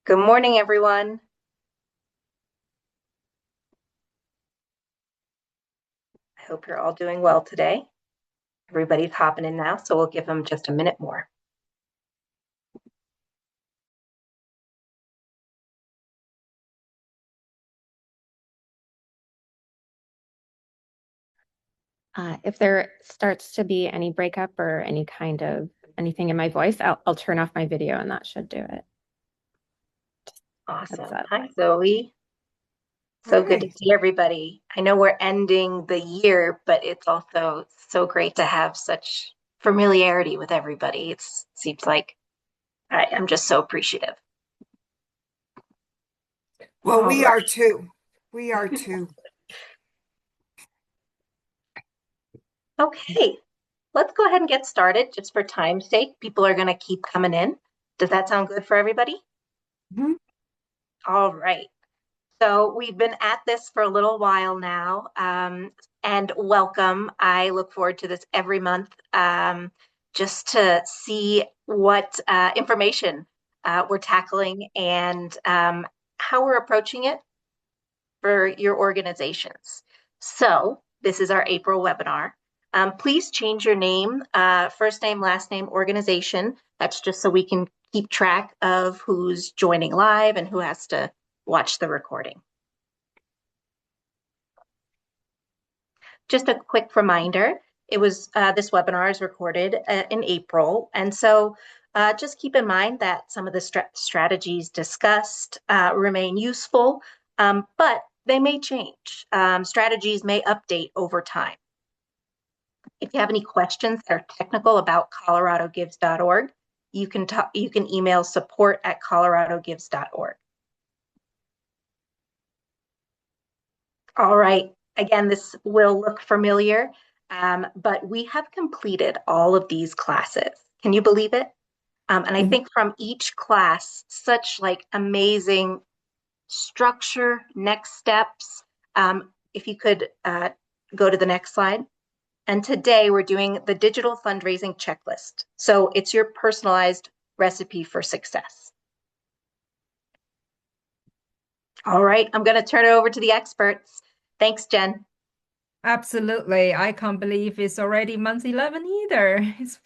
Good morning, everyone. I hope you're all doing well today. Everybody's hopping in now, so we'll give them just a minute more. If there starts to be any breakup or any kind of anything in my voice, I'll turn off my video and that should do it. That's Awesome. that. Hi, Zoe. So good to Hi. see everybody. I know we're ending the year, but it's also so great to have such familiarity with everybody. It seems like I'm just so appreciative. Well, All we right. are too. We are too. Okay, let's go ahead and get started just for time's sake. People are going to keep coming in. Does that sound good for everybody? Mhm. All right. So we've been at this for a little while now, and welcome. I look forward to this every month, just to see what information we're tackling and how we're approaching it for your organizations. So this is our April webinar. Please change your name, first name, last name, organization. That's just so we can keep track of who's joining live and who has to watch the recording. Just a quick reminder, this webinar is recorded in April, and so just keep in mind that some of the strategies discussed remain useful, but they may change. Strategies may update over time. If you have any questions that are technical about coloradogives.org, you can email support@coloradogives.org. All right. Again, this will look familiar, but we have completed all of these classes. Can you believe it? And I think from each class, such like amazing structure, next steps. If you could go to the next slide. And today we're doing the digital fundraising checklist. So it's your personalized recipe for success. All right, I'm going to turn it over to the experts. Thanks, Jen. Absolutely. I can't believe it's already month 11 either. It's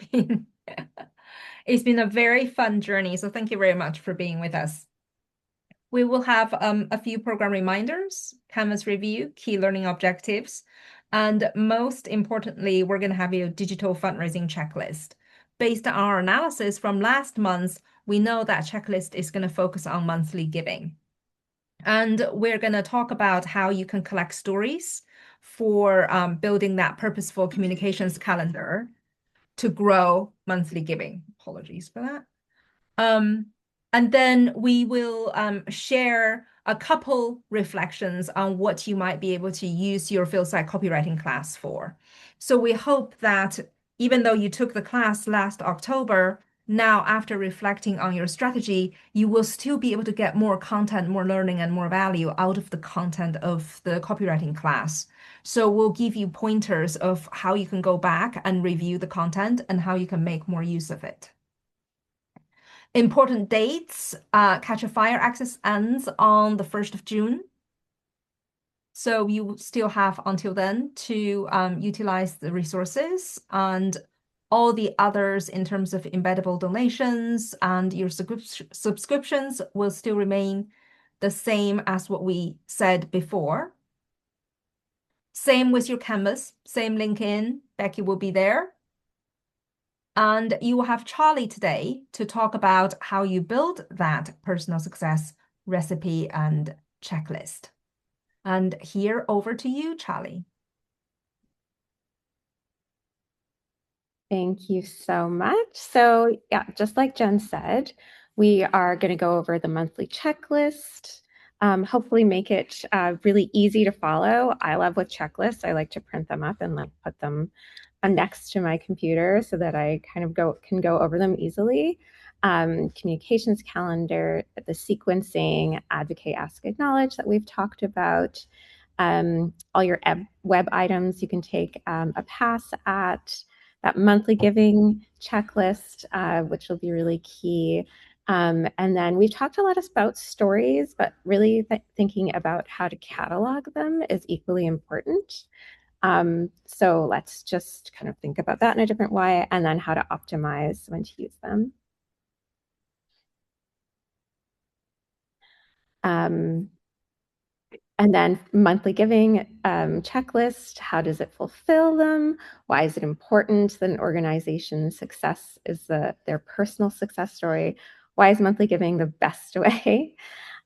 been a very fun journey. So thank you very much for being with us. We will have a few program reminders, Canvas review, key learning objectives, and most importantly, we're going to have a digital fundraising checklist. Based on our analysis from last month, we know that checklist is going to focus on monthly giving. And we're going to talk about how you can collect stories for building that purposeful communications calendar to grow monthly giving. Apologies for that. And then we will share a couple reflections on what you might be able to use your field site copywriting class for. So we hope that even though you took the class last October, now after reflecting on your strategy, you will still be able to get more content, more learning, and more value out of the content of the copywriting class. So we'll give you pointers of how you can go back and review the content and how you can make more use of it. Important dates, Catch a Fire access ends on the 1st of June. So you still have until then to utilize the resources, and all the others in terms of embeddable donations and your subscriptions will still remain the same as what we said before. Same with your Canvas, same link in, Becky will be there. And you will have Charlie today to talk about how you build that personal success recipe and checklist. And here, over to you, Charlie. Thank you so much. So yeah, just like Jen said, we are going to go over the monthly checklist, hopefully make it really easy to follow. I love with checklists. I like to print them up and put them next to my computer so that I kind of can go over them easily. Communications calendar, the sequencing, advocate, ask, acknowledge that we've talked about. All your web items you can take a pass at. That monthly giving checklist, which will be really key. And then we've talked a lot about stories, but really thinking about how to catalog them is equally important. So let's just kind of think about that in a different way, and then how to optimize when to use them. And then monthly giving checklist, how does it fulfill them? Why is it important that an organization's success is their personal success story? Why is monthly giving the best way?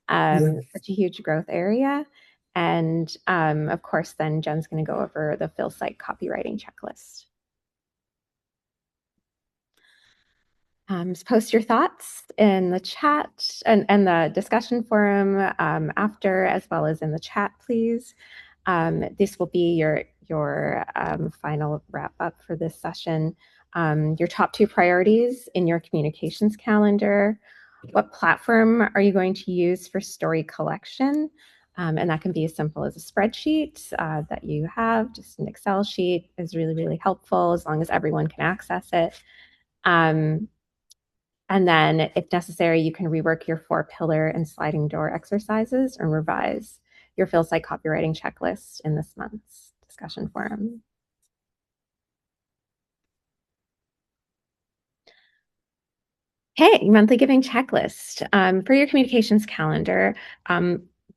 Such a huge growth area. And of course, then Jen's going to go over the Phil site copywriting checklist. Just post your thoughts in the chat and the discussion forum after, as well as in the chat, please. This will be your final wrap up for this session. Your top 2 priorities in your communications calendar. What platform are you going to use for story collection? And that can be as simple as a spreadsheet that you have. Just an Excel sheet is really, really helpful as long as everyone can access it. And then, if necessary, you can rework your 4-pillar and sliding door exercises and revise your Phil site copywriting checklist in this month's discussion forum. Hey, monthly giving checklist. For your communications calendar,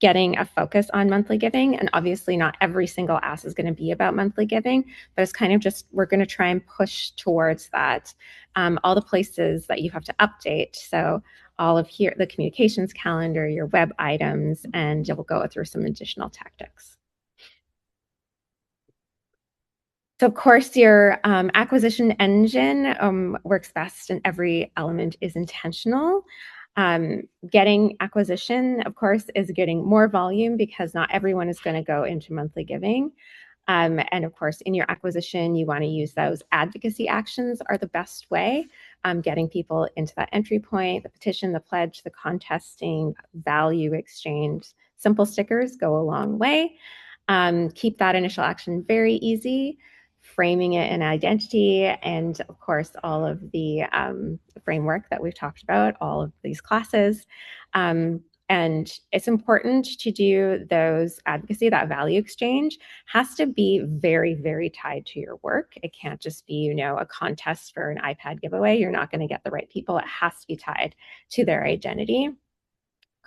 getting a focus on monthly giving, and obviously not every single ask is going to be about monthly giving, but it's kind of just, we're going to try and push towards that. All the places that you have to update. So all of here, the communications calendar, your web items, and we'll go through some additional tactics. So of course, your acquisition engine works best and every element is intentional. Getting acquisition, of course, is getting more volume because not everyone is going to go into monthly giving. And of course, in your acquisition, you want to use those advocacy actions are the best way. Getting people into that entry point, the petition, the pledge, the contesting, value exchange. Simple stickers go a long way. Keep that initial action very easy, framing it in identity, and of course, all of the framework that we've talked about, all of these classes. And it's important to do those advocacy, that value exchange has to be very, very tied to your work. It can't just be, a contest for an iPad giveaway. You're not going to get the right people. It has to be tied to their identity.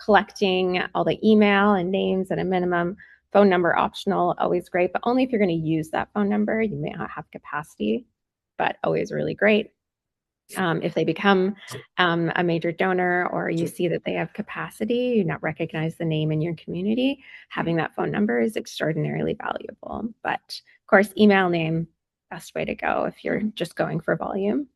Collecting all the email and names at a minimum. Phone number optional, always great, but only if you're going to use that phone number. You may not have capacity, but always really great. If they become a major donor or you see that they have capacity, you not recognize the name in your community, having that phone number is extraordinarily valuable. But of course, email, name, best way to go if you're just going for volume.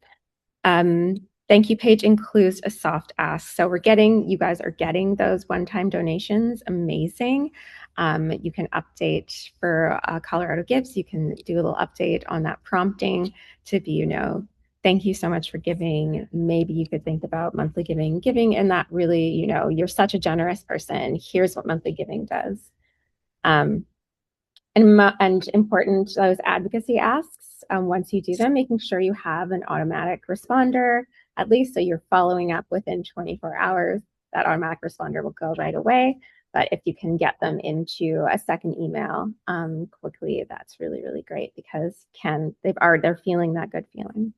Thank you page includes a soft ask. So you guys are getting those one-time donations. Amazing. You can update for Colorado Gives. You can do a little update on that prompting to be, thank you so much for giving. Maybe you could think about monthly giving and that really, you're such a generous person. Here's what monthly giving does. And important, those advocacy asks, once you do them, making sure you have an automatic responder, at least so you're following up within 24 hours. That automatic responder will go right away. But if you can get them into a second email quickly, that's really, really great because they're feeling that good feeling.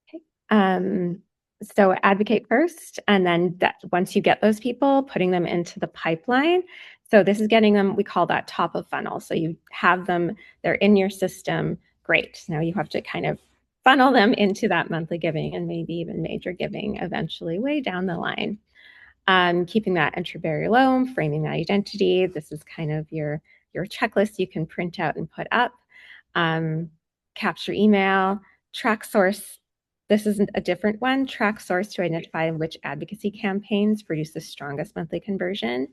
Okay. So advocate first, and then once you get those people, putting them into the pipeline. So this is getting them, we call that top of funnel. So you have them, they're in your system, great. Now you have to kind of funnel them into that monthly giving and maybe even major giving eventually way down the line. Keeping that entry barrier low, framing that identity. This is kind of your checklist you can print out and put up. Capture email, track source. This is a different one. Track source to identify which advocacy campaigns produce the strongest monthly conversion.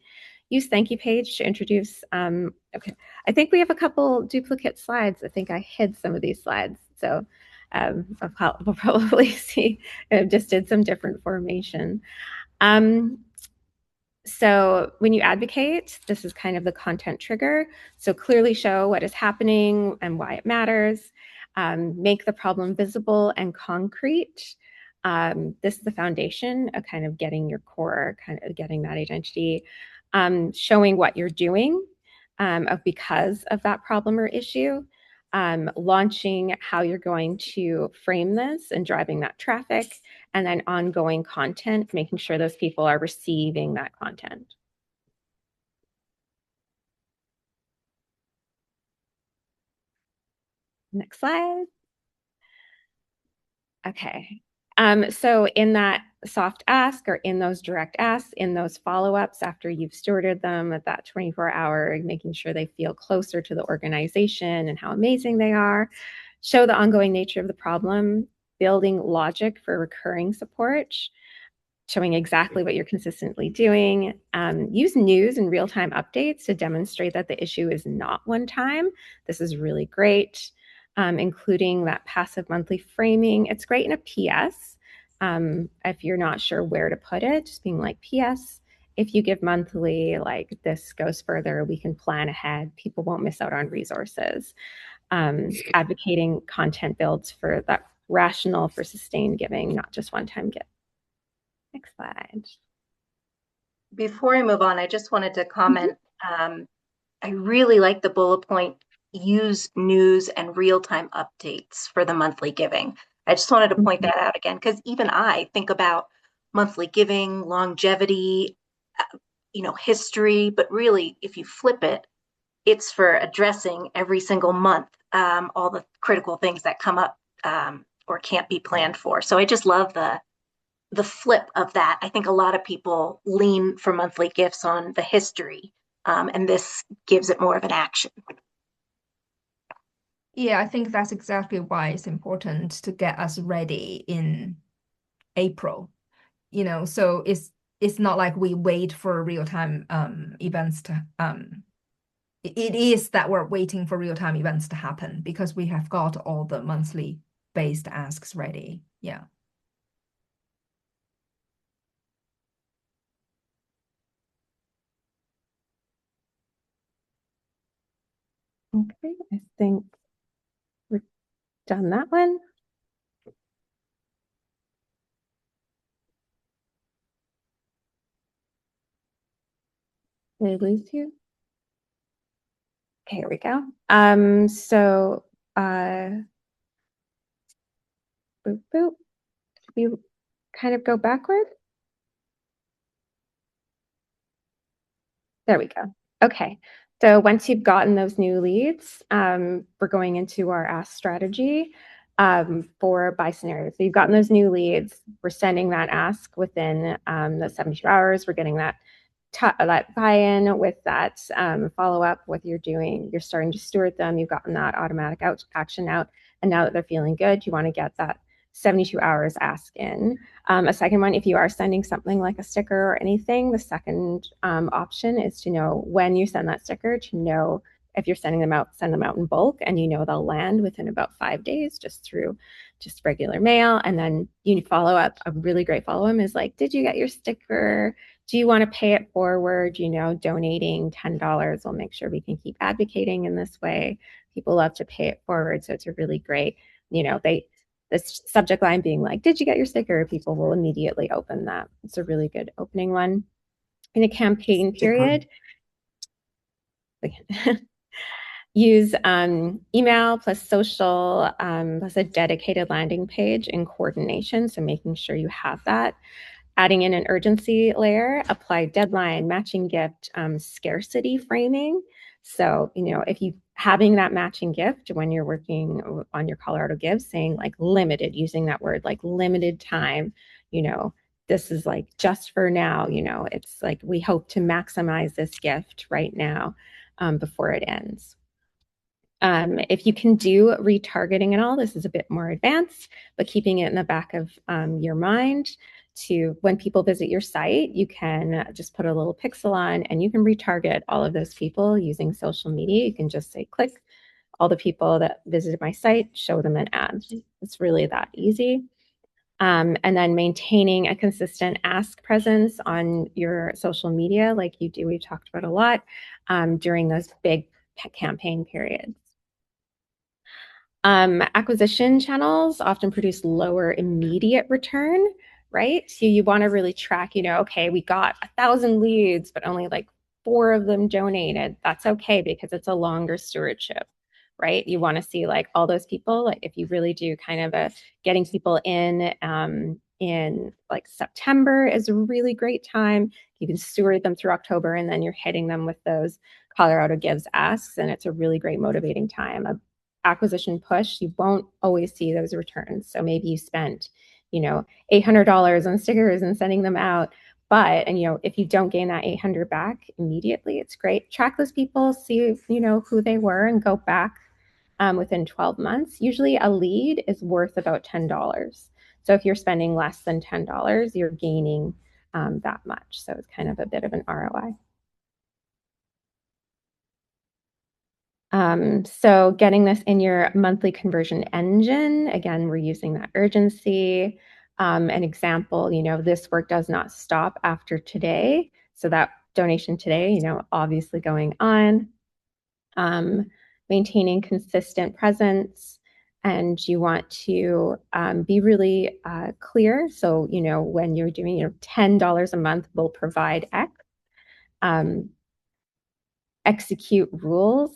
Use thank you page to introduce. Okay, I think we have a couple duplicate slides. I think I hid some of these slides. So we'll probably see, I just did some different formation. So when you advocate, this is kind of the content trigger. So clearly show what is happening and why it matters. Make the problem visible and concrete. This is the foundation of kind of getting your core, kind of getting that identity, showing what you're doing because of that problem or issue, launching how you're going to frame this and driving that traffic, and then ongoing content, making sure those people are receiving that content. Next slide. Okay. So in that soft ask or in those direct asks, in those follow-ups after you've stewarded them at that 24-hour, making sure they feel closer to the organization and how amazing they are, show the ongoing nature of the problem, building logic for recurring support, showing exactly what you're consistently doing. Use news and real-time updates to demonstrate that the issue is not one time. This is really great. Including that passive monthly framing. It's great in a PS. If you're not sure where to put it, just being like, PS, if you give monthly, like this goes further, we can plan ahead. People won't miss out on resources. Advocating content builds for that rational for sustained giving, not just one-time give. Next slide. Before I move on, I just wanted to comment. I really like the bullet point, use news and real-time updates for the monthly giving. I just wanted to point that out again, because even I think about monthly giving, longevity, history, but really, if you flip it, it's for addressing every single month all the critical things that come up or can't be planned for. So I just love the flip of that. I think a lot of people lean for monthly gifts on the history, and this gives it more of an action. Yeah, I think that's exactly why it's important to get us ready in April. So it's not like we wait for real-time events to it is that we're waiting for real-time events to happen because we have got all the monthly based asks ready. Yeah. Okay, I think we're done that one. Did I lose you? Okay, here we go. So boop, boop. We kind of go backward. There we go. Okay. So once you've gotten those new leads, we're going into our ask strategy for by scenario. So you've gotten those new leads. We're sending that ask within the 72 hours. We're getting that buy-in with that follow-up, what you're doing. You're starting to steward them. You've gotten that automatic action out. And now that they're feeling good, you want to get that 72 hours ask in. A second one, if you are sending something like a sticker or anything, the second option is to know when you send that sticker, to know if you're sending them out, send them out in bulk, and they'll land within about 5 days just through just regular mail. And then you follow up. A really great follow-up is like, did you get your sticker? Do you want to pay it forward? Donating $10 will make sure we can keep advocating in this way. People love to pay it forward. So it's a really great, this subject line being like, did you get your sticker? People will immediately open that. It's a really good opening one. In a campaign period, use email plus social plus a dedicated landing page in coordination. So making sure you have that. Adding in an urgency layer, apply deadline, matching gift, scarcity framing. So, if you having that matching gift when you're working on your Colorado Gives, saying like limited, using that word like limited time, this is like just for now, it's like we hope to maximize this gift right now before it ends. If you can do retargeting and all, this is a bit more advanced, but keeping it in the back of your mind to when people visit your site, you can just put a little pixel on and you can retarget all of those people using social media. You can just say, click all the people that visited my site, show them an ad. It's really that easy. And then maintaining a consistent ask presence on your social media like you do, we've talked about a lot during those big campaign periods. Acquisition channels often produce lower immediate return, right? So you want to really track, okay, we got 1,000 leads, but only like 4 of them donated. That's okay because it's a longer stewardship, right? You want to see like all those people, like if you really do kind of a getting people in like September is a really great time. You can steward them through October and then you're hitting them with those Colorado Gives asks, and it's a really great motivating time. Acquisition push, you won't always see those returns. So maybe you spent, $800 on stickers and sending them out. But, and if you don't gain that 800 back immediately, it's great. Track those people, see, who they were and go back within 12 months. Usually a lead is worth about $10. So if you're spending less than $10, you're gaining that much. So it's kind of a bit of an ROI. So getting this in your monthly conversion engine, again, we're using that urgency. An example, this work does not stop after today. So that donation today, obviously going on. Maintaining consistent presence, and you want to be really clear. So, when you're doing, $10 a month will provide X. Execute rules,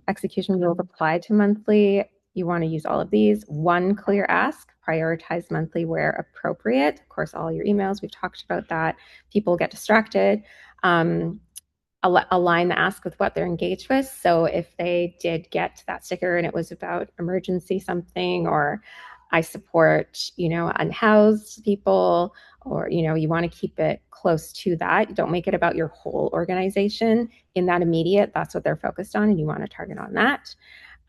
execution rules apply to monthly. You want to use all of these. One clear ask, prioritize monthly where appropriate. Of course, all your emails, we've talked about that. People get distracted. Align the ask with what they're engaged with. So if they did get that sticker and it was about emergency something, or I support, unhoused people, or, you want to keep it close to that. Don't make it about your whole organization. In that immediate, that's what they're focused on, and you want to target on that.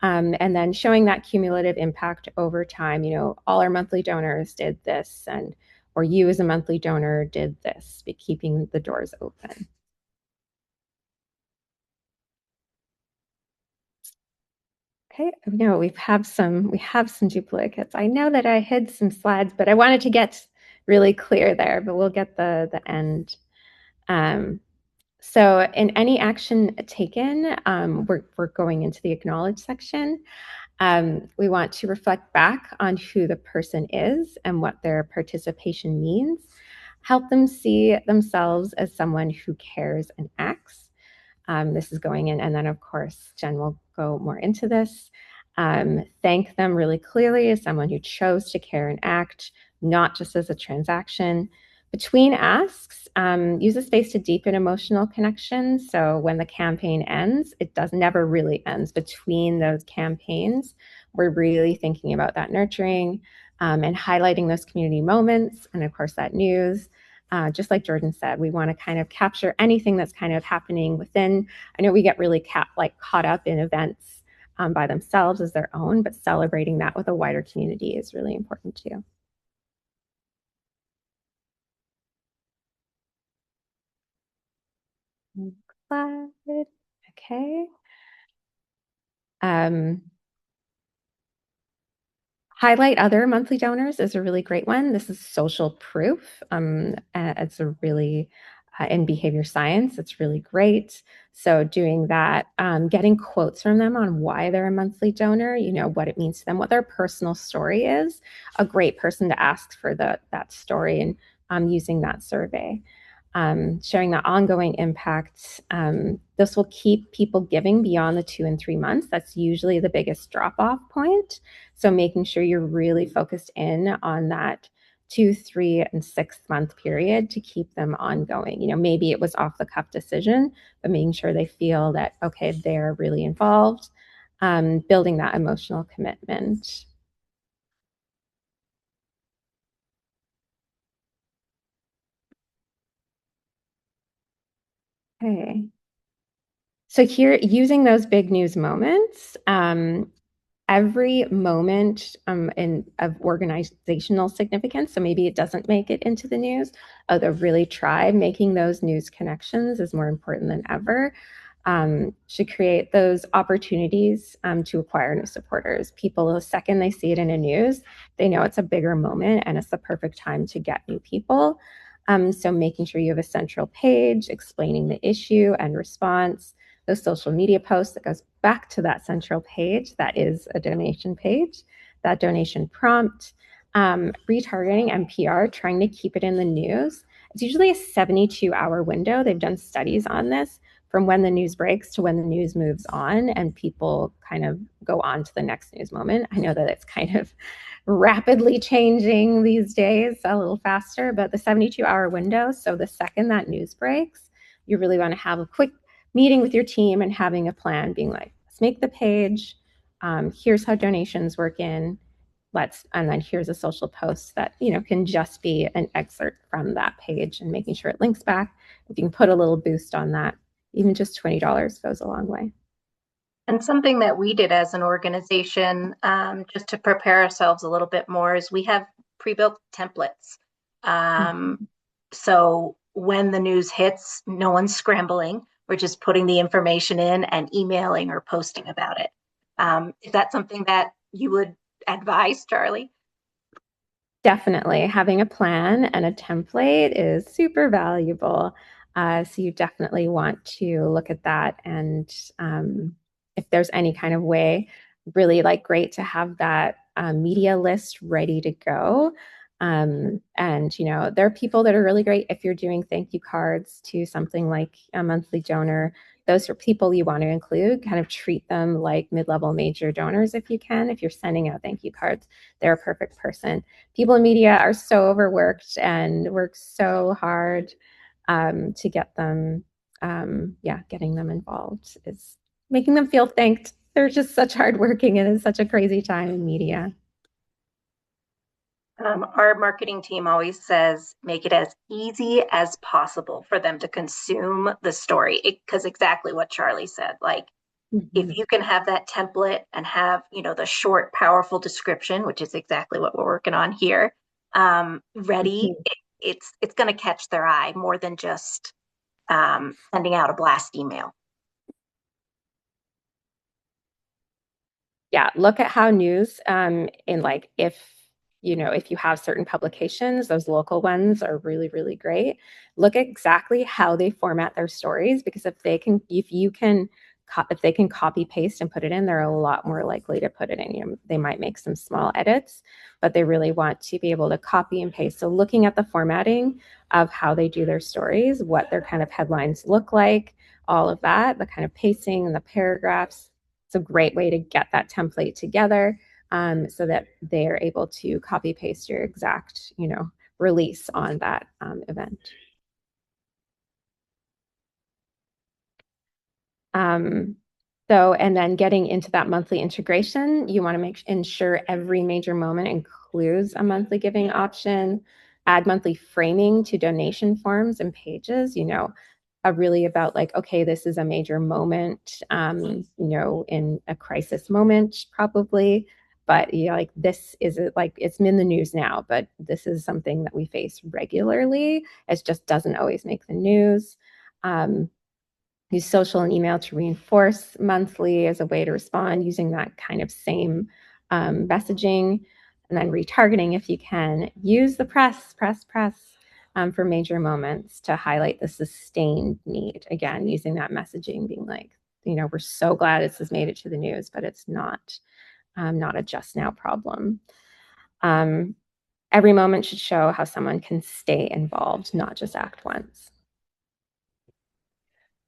And then showing that cumulative impact over time. All our monthly donors did this, or you as a monthly donor did this, but keeping the doors open. Okay, no, we have some duplicates. I know that I hid some slides, but I wanted to get really clear there, but we'll get the end. So in any action taken, we're going into the acknowledge section. We want to reflect back on who the person is and what their participation means. Help them see themselves as someone who cares and acts. This is going in, and then of course, Jen will go more into this. Thank them really clearly as someone who chose to care and act, not just as a transaction. Between asks, use a space to deepen emotional connection. So when the campaign ends, it never really ends. Between those campaigns, we're really thinking about that nurturing and highlighting those community moments, and of course that news. Just like Jordan said, we want to kind of capture anything that's kind of happening within. I know we get really caught up in events by themselves as their own, but celebrating that with a wider community is really important too. Slide. Okay. Highlight other monthly donors is a really great one. This is social proof. It's a really, in behavior science, it's really great. So doing that, getting quotes from them on why they're a monthly donor, what it means to them, what their personal story is, a great person to ask for that story, and using that survey. Sharing the ongoing impact. This will keep people giving beyond the 2 and 3 months. That's usually the biggest drop-off point. So making sure you're really focused in on that 2, 3, and 6 month period to keep them ongoing. Maybe it was off the cuff decision, but making sure they feel that, okay, they're really involved, building that emotional commitment. Okay. So here, using those big news moments, every moment of organizational significance, so maybe it doesn't make it into the news, although really try making those news connections is more important than ever. Should create those opportunities to acquire new supporters. People, the second they see it in the news, they know it's a bigger moment and it's the perfect time to get new people. So making sure you have a central page explaining the issue and response. those social media posts that goes back to that central page that is a donation page, that donation prompt, retargeting and PR, trying to keep it in the news. It's usually a 72-hour window. They've done studies on this from when the news breaks to when the news moves on and people kind of go on to the next news moment. I know that it's kind of rapidly changing these days, a little faster, but the 72-hour window. So the second that news breaks, you really want to have a quick meeting with your team and having a plan, being like, let's make the page. Here's how donations work in. And then here's a social post that, can just be an excerpt from that page and making sure it links back. If you can put a little boost on that, even just $20 goes a long way. And something that we did as an organization, just to prepare ourselves a little bit more, is we have pre-built templates. So when the news hits, no one's scrambling. We're just putting the information in and emailing or posting about it. Is that something that you would advise, Charlie? Definitely. Having a plan and a template is super valuable. So you definitely want to look at that. And if there's any kind of way, really great to have that media list ready to go. And, there are people that are really great if you're doing thank you cards to something like a monthly donor. Those are people you want to include, kind of treat them like mid-level major donors if you can. If you're sending out thank you cards, they're a perfect person. People in media are so overworked and work so hard to get them, getting them involved is making them feel thanked. They're just such hardworking and it's such a crazy time in media. Our marketing team always says make it as easy as possible for them to consume the story, because exactly what Charlie said, if you can have that template and have the short powerful description, which is exactly what we're working on here, ready, it's going to catch their eye more than just sending out a blast email. Yeah, look at how news if you have certain publications, those local ones are really, really great. Look at exactly how they format their stories, because if they can copy paste and put it in, they're a lot more likely to put it in. They might make some small edits, but they really want to be able to copy and paste. So looking at the formatting of how they do their stories, what their kind of headlines look like, all of that, the kind of pacing and the paragraphs, it's a great way to get that template together so that they're able to copy paste your exact, release on that event. And then getting into that monthly integration, you want to ensure every major moment includes a monthly giving option. Add monthly framing to donation forms and pages, really about okay, this is a major moment, in a crisis moment, probably. But this is it's in the news now, but this is something that we face regularly. It just doesn't always make the news. Use social and email to reinforce monthly as a way to respond using that kind of same messaging. And then retargeting if you can. Use the press for major moments to highlight the sustained need. Again, using that messaging, being we're so glad this has made it to the news, but it's not a just now problem. Every moment should show how someone can stay involved, not just act once.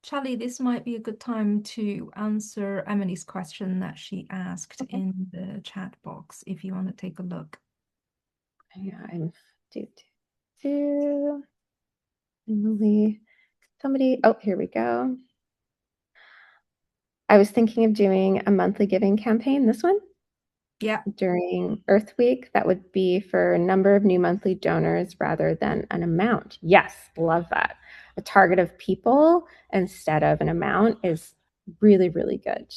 Charlie, this might be a good time to answer Emily's question that she asked in the chat box, if you want to take a look. Yeah, Emily, here we go. I was thinking of doing a monthly giving campaign, this one? Yeah. During Earth Week, that would be for a number of new monthly donors rather than an amount. Yes, love that. A target of people instead of an amount is really, really good.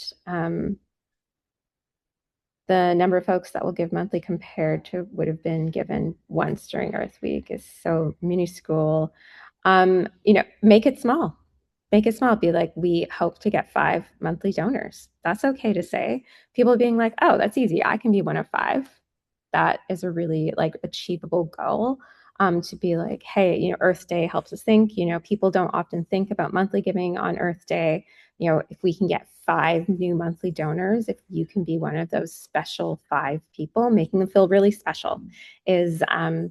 The number of folks that will give monthly compared to would have been given once during Earth Week is so minuscule. Make it small. Make it small. Be like, we hope to get 5 monthly donors. That's okay to say. People being like, oh, that's easy. I can be one of 5. That is a really achievable goal. To be like, hey, Earth Day helps us think. People don't often think about monthly giving on Earth Day. if we can get 5 new monthly donors, if you can be one of those special 5 people, making them feel really special is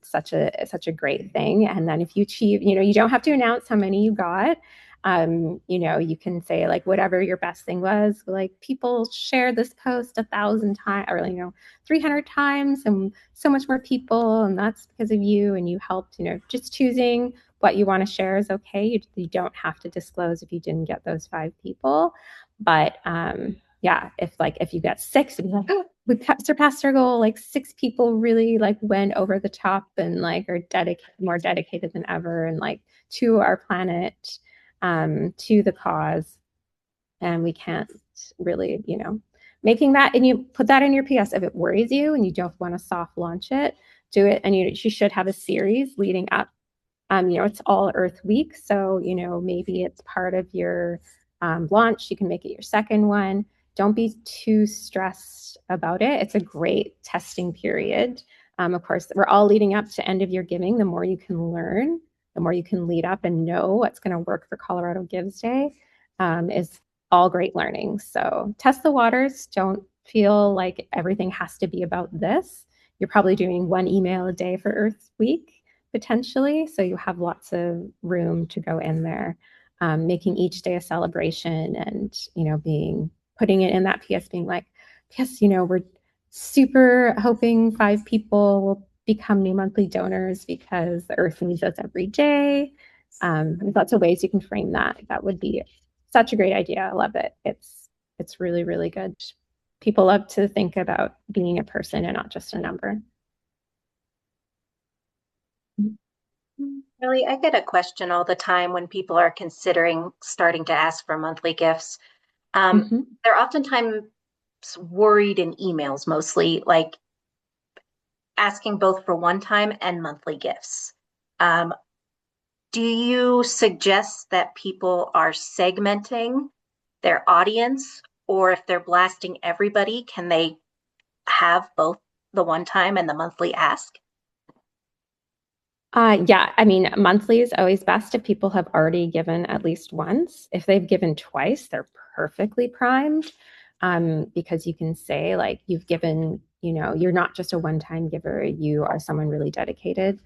such a great thing. And then if you achieve, you don't have to announce how many you got. You can say like whatever your best thing was, like people shared this post 1,000 times or 300 times and so much more people, and that's because of you and you helped. Just choosing what you want to share is okay. You don't have to disclose if you didn't get those 5 people. But yeah, if you get 6, it'd be like, oh, we surpassed our goal. Like 6 people really like went over the top and like are more dedicated than ever, and like to our planet, to the cause. And we can't really, making that, and you put that in your PS. If it worries you and you don't want to soft launch it, do it. And you should have a series leading up. It's all Earth Week, so maybe it's part of your launch. You can make it your second one. Don't be too stressed about it. It's a great testing period. Of course, we're all leading up to end of year giving. The more you can learn, the more you can lead up and know what's going to work for Colorado Gives Day, is all great learning. So test the waters. Don't feel like everything has to be about this. You're probably doing 1 email a day for Earth Week potentially. So you have lots of room to go in there, making each day a celebration and, putting it in that PS being like, yes, we're super hoping 5 people will become new monthly donors because the Earth needs us every day. There's lots of ways you can frame that. That would be such a great idea. I love it. It's really, really good. People love to think about being a person and not just a number. Really, I get a question all the time when people are considering starting to ask for monthly gifts. Mm-hmm. They're oftentimes worried in emails, mostly like asking both for one-time and monthly gifts. Um, do you suggest that people are segmenting their audience, or if they're blasting everybody, can they have both the one-time and the monthly ask? Yeah, I mean, monthly is always best if people have already given at least once. If they've given twice, they're perfectly primed, because you can say, like, you've given, you're not just a one-time giver, you are someone really dedicated.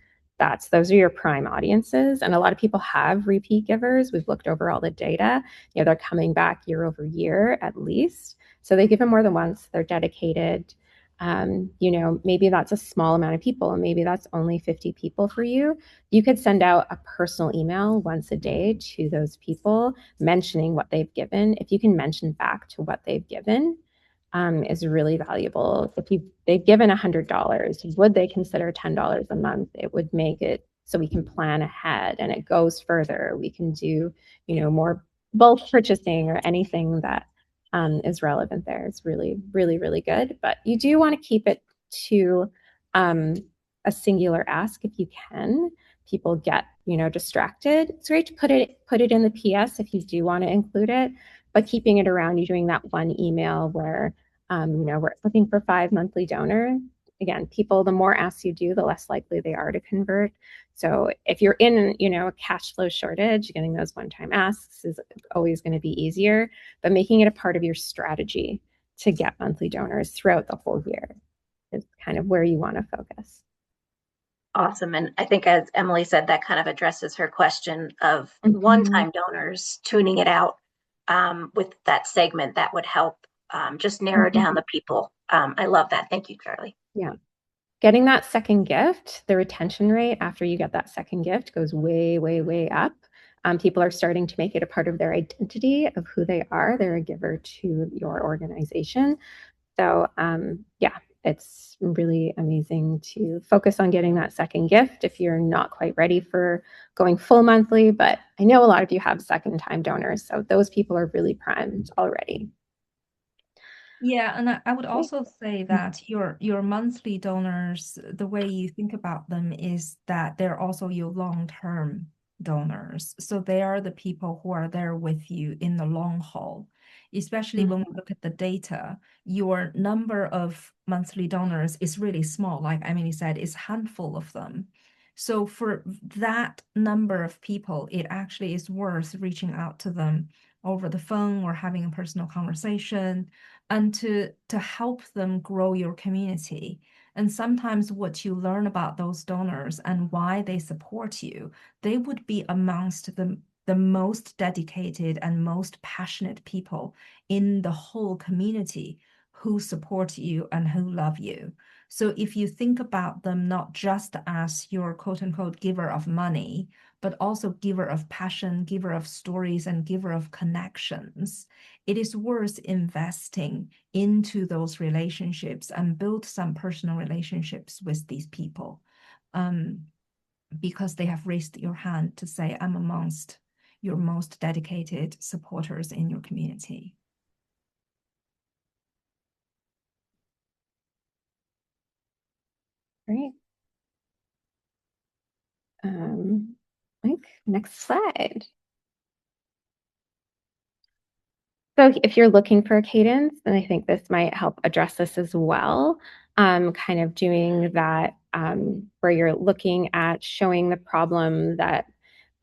Those are your prime audiences. And a lot of people have repeat givers. We've looked over all the data. They're coming back year over year at least. So they've given more than once, they're dedicated. Maybe that's a small amount of people, and maybe that's only 50 people for you. You could send out a personal email once a day to those people mentioning what they've given. If you can mention back to what they've given, is really valuable. If they've given $100, would they consider $10 a month? It would make it so we can plan ahead and it goes further. We can do, more bulk purchasing or anything that is relevant there. It's really, really, really good. But you do want to keep it to a singular ask if you can. People get, distracted. It's great to put it in the PS if you do want to include it, but keeping it around, you doing that one email where, we're looking for 5 monthly donors. Again, people, the more asks you do, the less likely they are to convert. So if you're in, a cash flow shortage, getting those one-time asks is always going to be easier, but making it a part of your strategy to get monthly donors throughout the whole year is kind of where you want to focus. Awesome. And I think, as Emily said, that kind of addresses her question of Mm-hmm. one-time donors, tuning it out with that segment that would help just narrow Mm-hmm. down the people. I love that. Thank you, Charlie. Yeah. Getting that second gift, the retention rate after you get that second gift goes way, way, way up. People are starting to make it a part of their identity of who they are. They're a giver to your organization. So yeah, it's really amazing to focus on getting that second gift if you're not quite ready for going full monthly. But I know a lot of you have second time donors, so those people are really primed already. Yeah, and I would also say that your monthly donors, the way you think about them is that they're also your long-term donors. So they are the people who are there with you in the long haul. Especially when we look at the data, your number of monthly donors is really small. Like Emily said, it's a handful of them. So for that number of people, it actually is worth reaching out to them over the phone or having a personal conversation, and to help them grow your community. And sometimes what you learn about those donors and why they support you, they would be amongst the most dedicated and most passionate people in the whole community who support you and who love you. So if you think about them not just as your quote unquote giver of money, but also giver of passion, giver of stories, and giver of connections, it is worth investing into those relationships and build some personal relationships with these people. Because they have raised your hand to say, I'm amongst your most dedicated supporters in your community. Great. Next slide. So if you're looking for a cadence, then I think this might help address this as well. Kind of doing that where you're looking at showing the problem that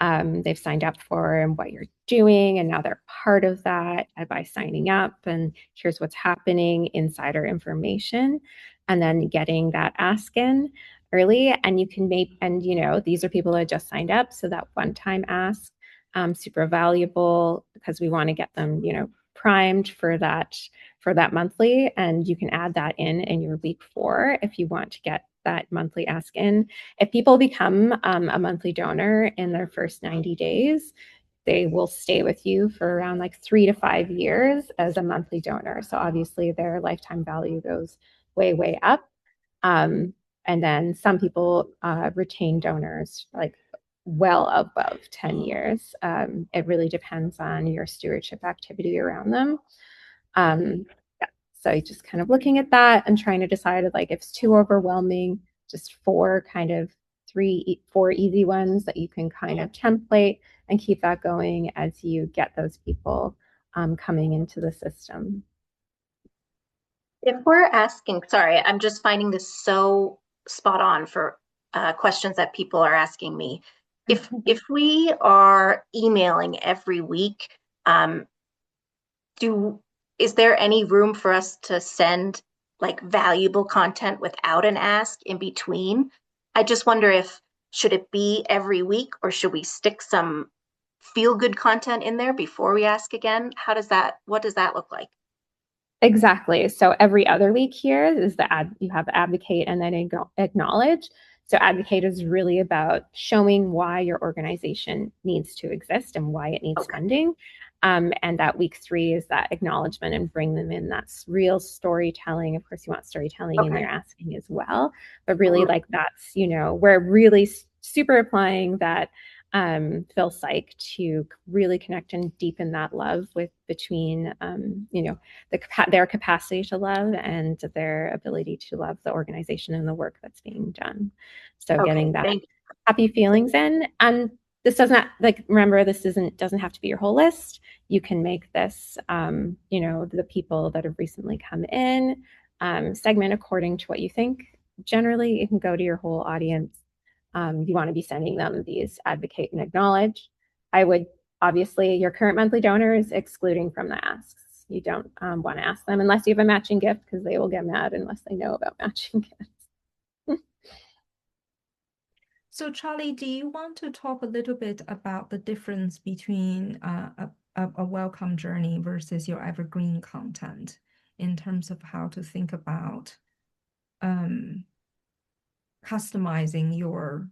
they've signed up for and what you're doing, and now they're part of that by signing up, and here's what's happening, insider information, and then getting that ask in early. And you can make, and these are people that just signed up, so that one-time ask, super valuable because we want to get them, primed for that monthly, and you can add that in your week 4 if you want to get that monthly ask in. If people become a monthly donor in their first 90 days, they will stay with you for around like 3 to 5 years as a monthly donor. So obviously their lifetime value goes way, way up. And then some people retain donors like well above 10 years. It really depends on your stewardship activity around them. Yeah. So just kind of looking at that and trying to decide like if it's too overwhelming, just 4 kind of 4 easy ones that you can kind of template and keep that going as you get those people coming into the system. If we're asking, sorry, I'm just finding this so spot on for questions that people are asking me. If we are emailing every week, um, is there any room for us to send like valuable content without an ask in between? I just wonder if should it be every week or should we stick some feel good content in there before we ask again? What does that look like? Exactly. So every other week here is you have advocate and then acknowledge. So advocate is really about showing why your organization needs to exist and why it needs Okay. funding. And that week 3 is that acknowledgement and bring them in. That's real storytelling. Of course, you want storytelling in Okay. there asking as well, but really like that's, we're really super applying that Phil Psych to really connect and deepen that love between their capacity to love and their ability to love the organization and the work that's being done. So Okay. getting that Thank you. happy feelings in. And this doesn't remember, this doesn't have to be your whole list. You can make this the people that have recently come in, segment according to what you think. Generally, you can go to your whole audience. You want to be sending them these advocate and acknowledge. I would obviously your current monthly donors excluding from the asks. You don't want to ask them unless you have a matching gift because they will get mad unless they know about matching gifts. So Charlie, do you want to talk a little bit about the difference between a welcome journey versus your evergreen content in terms of how to think about customizing your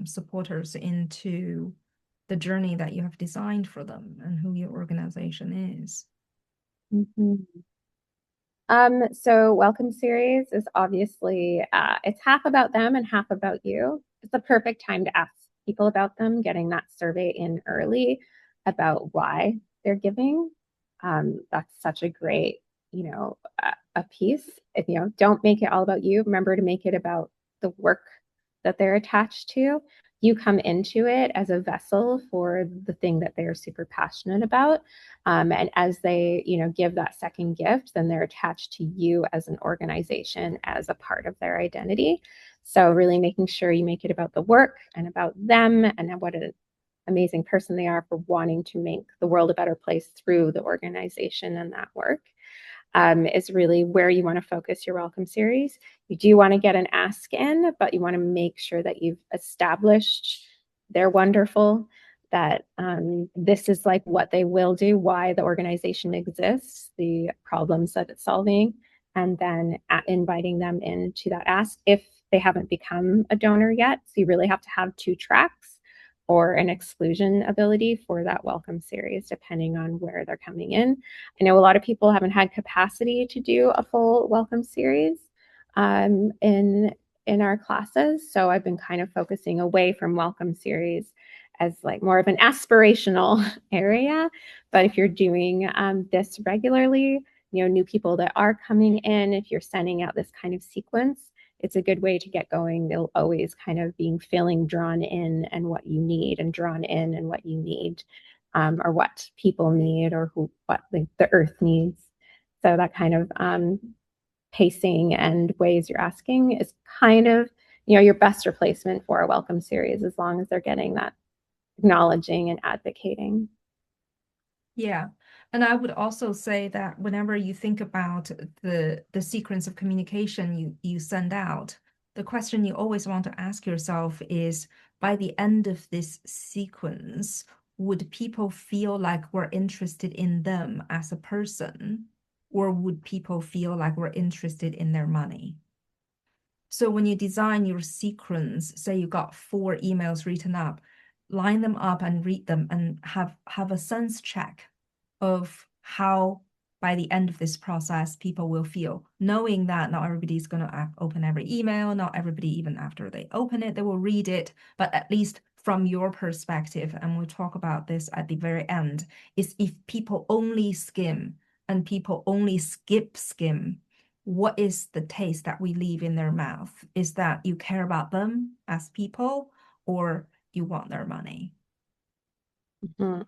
supporters into the journey that you have designed for them and who your organization is? Mm-hmm. So welcome series is obviously it's half about them and half about you. It's the perfect time to ask people about them, getting that survey in early about why they're giving. That's such a great, a piece. If don't make it all about you. Remember to make it about the work that they're attached to. You come into it as a vessel for the thing that they're super passionate about. And as they, give that second gift, then they're attached to you as an organization, as a part of their identity. So really making sure you make it about the work and about them and what it amazing person they are, for wanting to make the world a better place through the organization and that work. Is really where you want to focus your welcome series. You do want to get an ask in, but you want to make sure that you've established they're wonderful, that this is like what they will do, why the organization exists, the problems that it's solving, and then inviting them into that ask if they haven't become a donor yet. So you really have to have 2 tracks or an exclusion ability for that welcome series, depending on where they're coming in. I know a lot of people haven't had capacity to do a full welcome series in our classes, so I've been kind of focusing away from welcome series as like more of an aspirational area. But if you're doing this regularly, new people that are coming in, if you're sending out this kind of sequence, it's a good way to get going. They'll always kind of being feeling drawn in and what you need, and drawn in and what you need, or what people need, or what the earth needs. So that kind of pacing and ways you're asking is kind of your best replacement for a welcome series, as long as they're getting that acknowledging and advocating. Yeah. And I would also say that whenever you think about the sequence of communication you send out, the question you always want to ask yourself is, by the end of this sequence, would people feel like we're interested in them as a person, or would people feel like we're interested in their money? So when you design your sequence, say you got 4 emails written up, line them up and read them and have a sense check of how by the end of this process people will feel, knowing that not everybody's going to open every email, not everybody, even after they open it, they will read it, but at least from your perspective, and we'll talk about this at the very end, is if people only skim and people only skim, what is the taste that we leave in their mouth? Is that you care about them as people, or you want their money? Mm-hmm.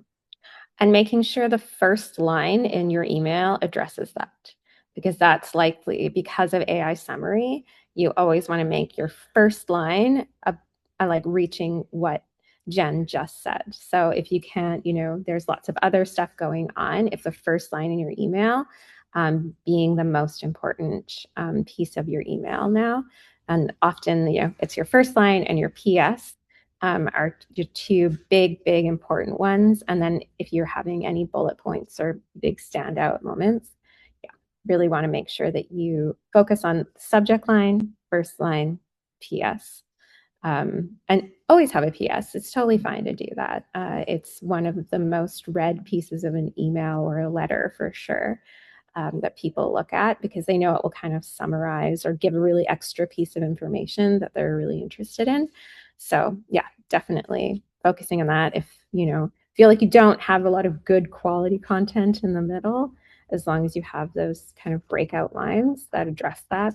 And making sure the first line in your email addresses that, because that's likely because of AI summary. You always want to make your first line like reaching what Jen just said. So if you can't, there's lots of other stuff going on. If the first line in your email being the most important piece of your email now, and often, it's your first line and your PS are your 2 big, big important ones. And then if you're having any bullet points or big standout moments, really want to make sure that you focus on subject line, first line, PS. And always have a PS. It's totally fine to do that. It's one of the most read pieces of an email or a letter for sure. That people look at, because they know it will kind of summarize or give a really extra piece of information that they're really interested in. So yeah, definitely focusing on that. If feel like you don't have a lot of good quality content in the middle, as long as you have those kind of breakout lines that address that,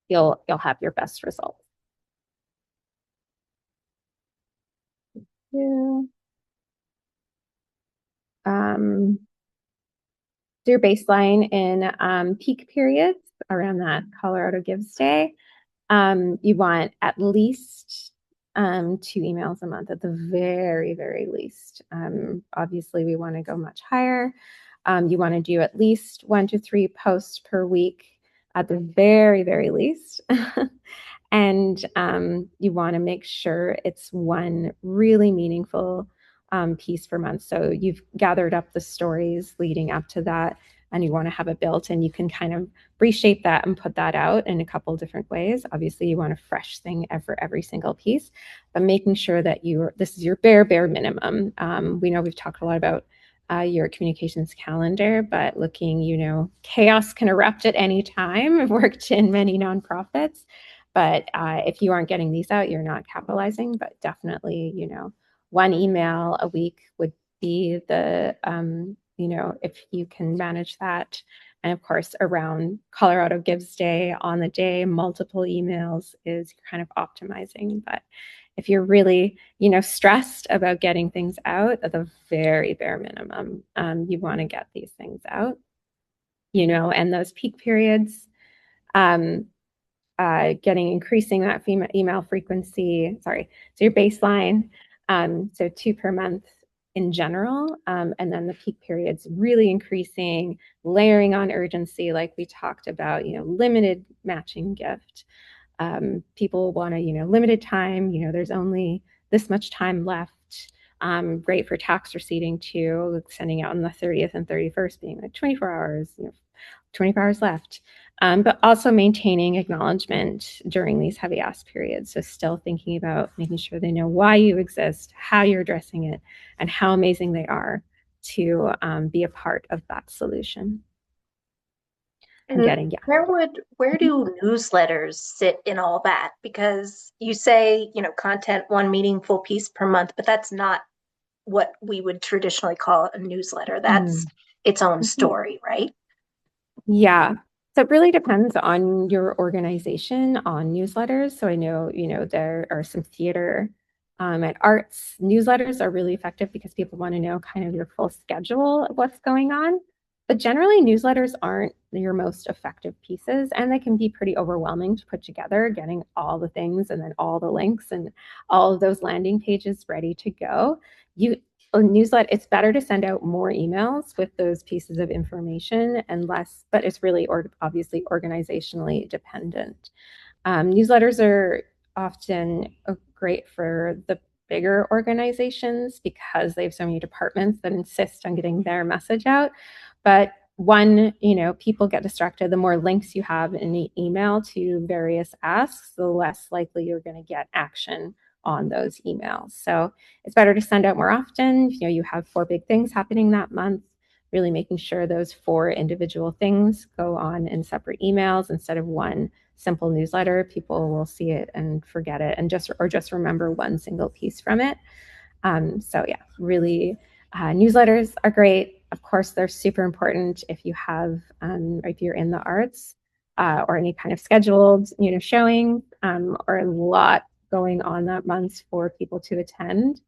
you'll have your best results. Yeah. Do your baseline in peak periods around that Colorado Gives Day. You want at least 2 emails a month at the very, very least. Obviously, we want to go much higher. You want to do at least 1 to 3 posts per week at the very, very least. And you want to make sure it's one really meaningful piece per month. So you've gathered up the stories leading up to that, and you want to have it built, and you can kind of reshape that and put that out in a couple different ways. Obviously, you want a fresh thing for every single piece, but making sure that this is your bare minimum. We know we've talked a lot about your communications calendar, but looking, chaos can erupt at any time. I've worked in many nonprofits, but if you aren't getting these out, you're not capitalizing. But definitely, 1 email a week would be the, if you can manage that. And of course, around Colorado Gives Day, on the day, multiple emails is kind of optimizing. But if you're really, stressed about getting things out at the very bare minimum, you want to get these things out, and those peak periods, increasing that email frequency. Sorry, so your baseline, So 2 per month in general. And then the peak periods really increasing, layering on urgency, like we talked about, limited matching gift. People want to, limited time, there's only this much time left. Great for tax receipting too, sending out on the 30th and 31st being like 24 hours, 24 hours left. But also maintaining acknowledgement during these heavy ask periods. So still thinking about making sure they know why you exist, how you're addressing it, and how amazing they are to be a part of that solution. And And getting, yeah. where do newsletters sit in all that? Because you say, content, one meaningful piece per month, but that's not what we would traditionally call a newsletter. That's its own Mm-hmm. story, right? Yeah. So it really depends on your organization on newsletters. So I know, there are some theater and arts newsletters are really effective because people want to know kind of your full schedule of what's going on. But generally, newsletters aren't your most effective pieces, and they can be pretty overwhelming to put together, getting all the things and then all the links and all of those landing pages ready to go. You a newsletter, it's better to send out more emails with those pieces of information and less, but it's really obviously organizationally dependent. Newsletters are often great for the bigger organizations because they have so many departments that insist on getting their message out. But one, people get distracted. The more links you have in an email to various asks, the less likely you're going to get action on those emails. So it's better to send out more often. You have 4 big things happening that month, really making sure those 4 individual things go on in separate emails instead of one simple newsletter. People will see it and forget it and just remember one single piece from it. So yeah, really, newsletters are great. Of course, they're super important if you have, if you're in the arts or any kind of scheduled, showing or a lot going on that month for people to attend.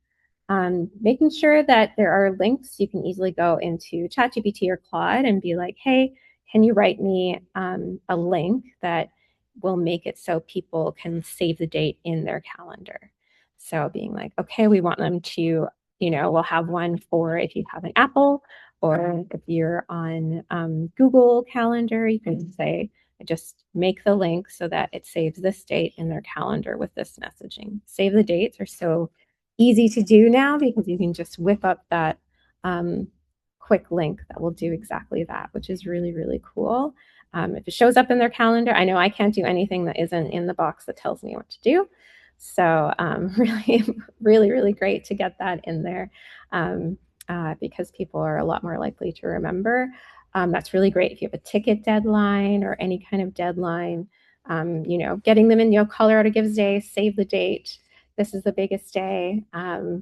Making sure that there are links you can easily go into ChatGPT or Claude and be like, hey, can you write me a link that will make it so people can save the date in their calendar? So being like, okay, we want them to, we'll have one for if you have an Apple or if you're on Google Calendar, you can say, just make the link so that it saves this date in their calendar with this messaging. Save the dates are so easy to do now because you can just whip up that quick link that will do exactly that, which is really, really cool. If it shows up in their calendar, I know I can't do anything that isn't in the box that tells me what to do. So really, really, really great to get that in there because people are a lot more likely to remember. That's really great if you have a ticket deadline or any kind of deadline. Getting them in, Colorado Gives Day, save the date. This is the biggest day.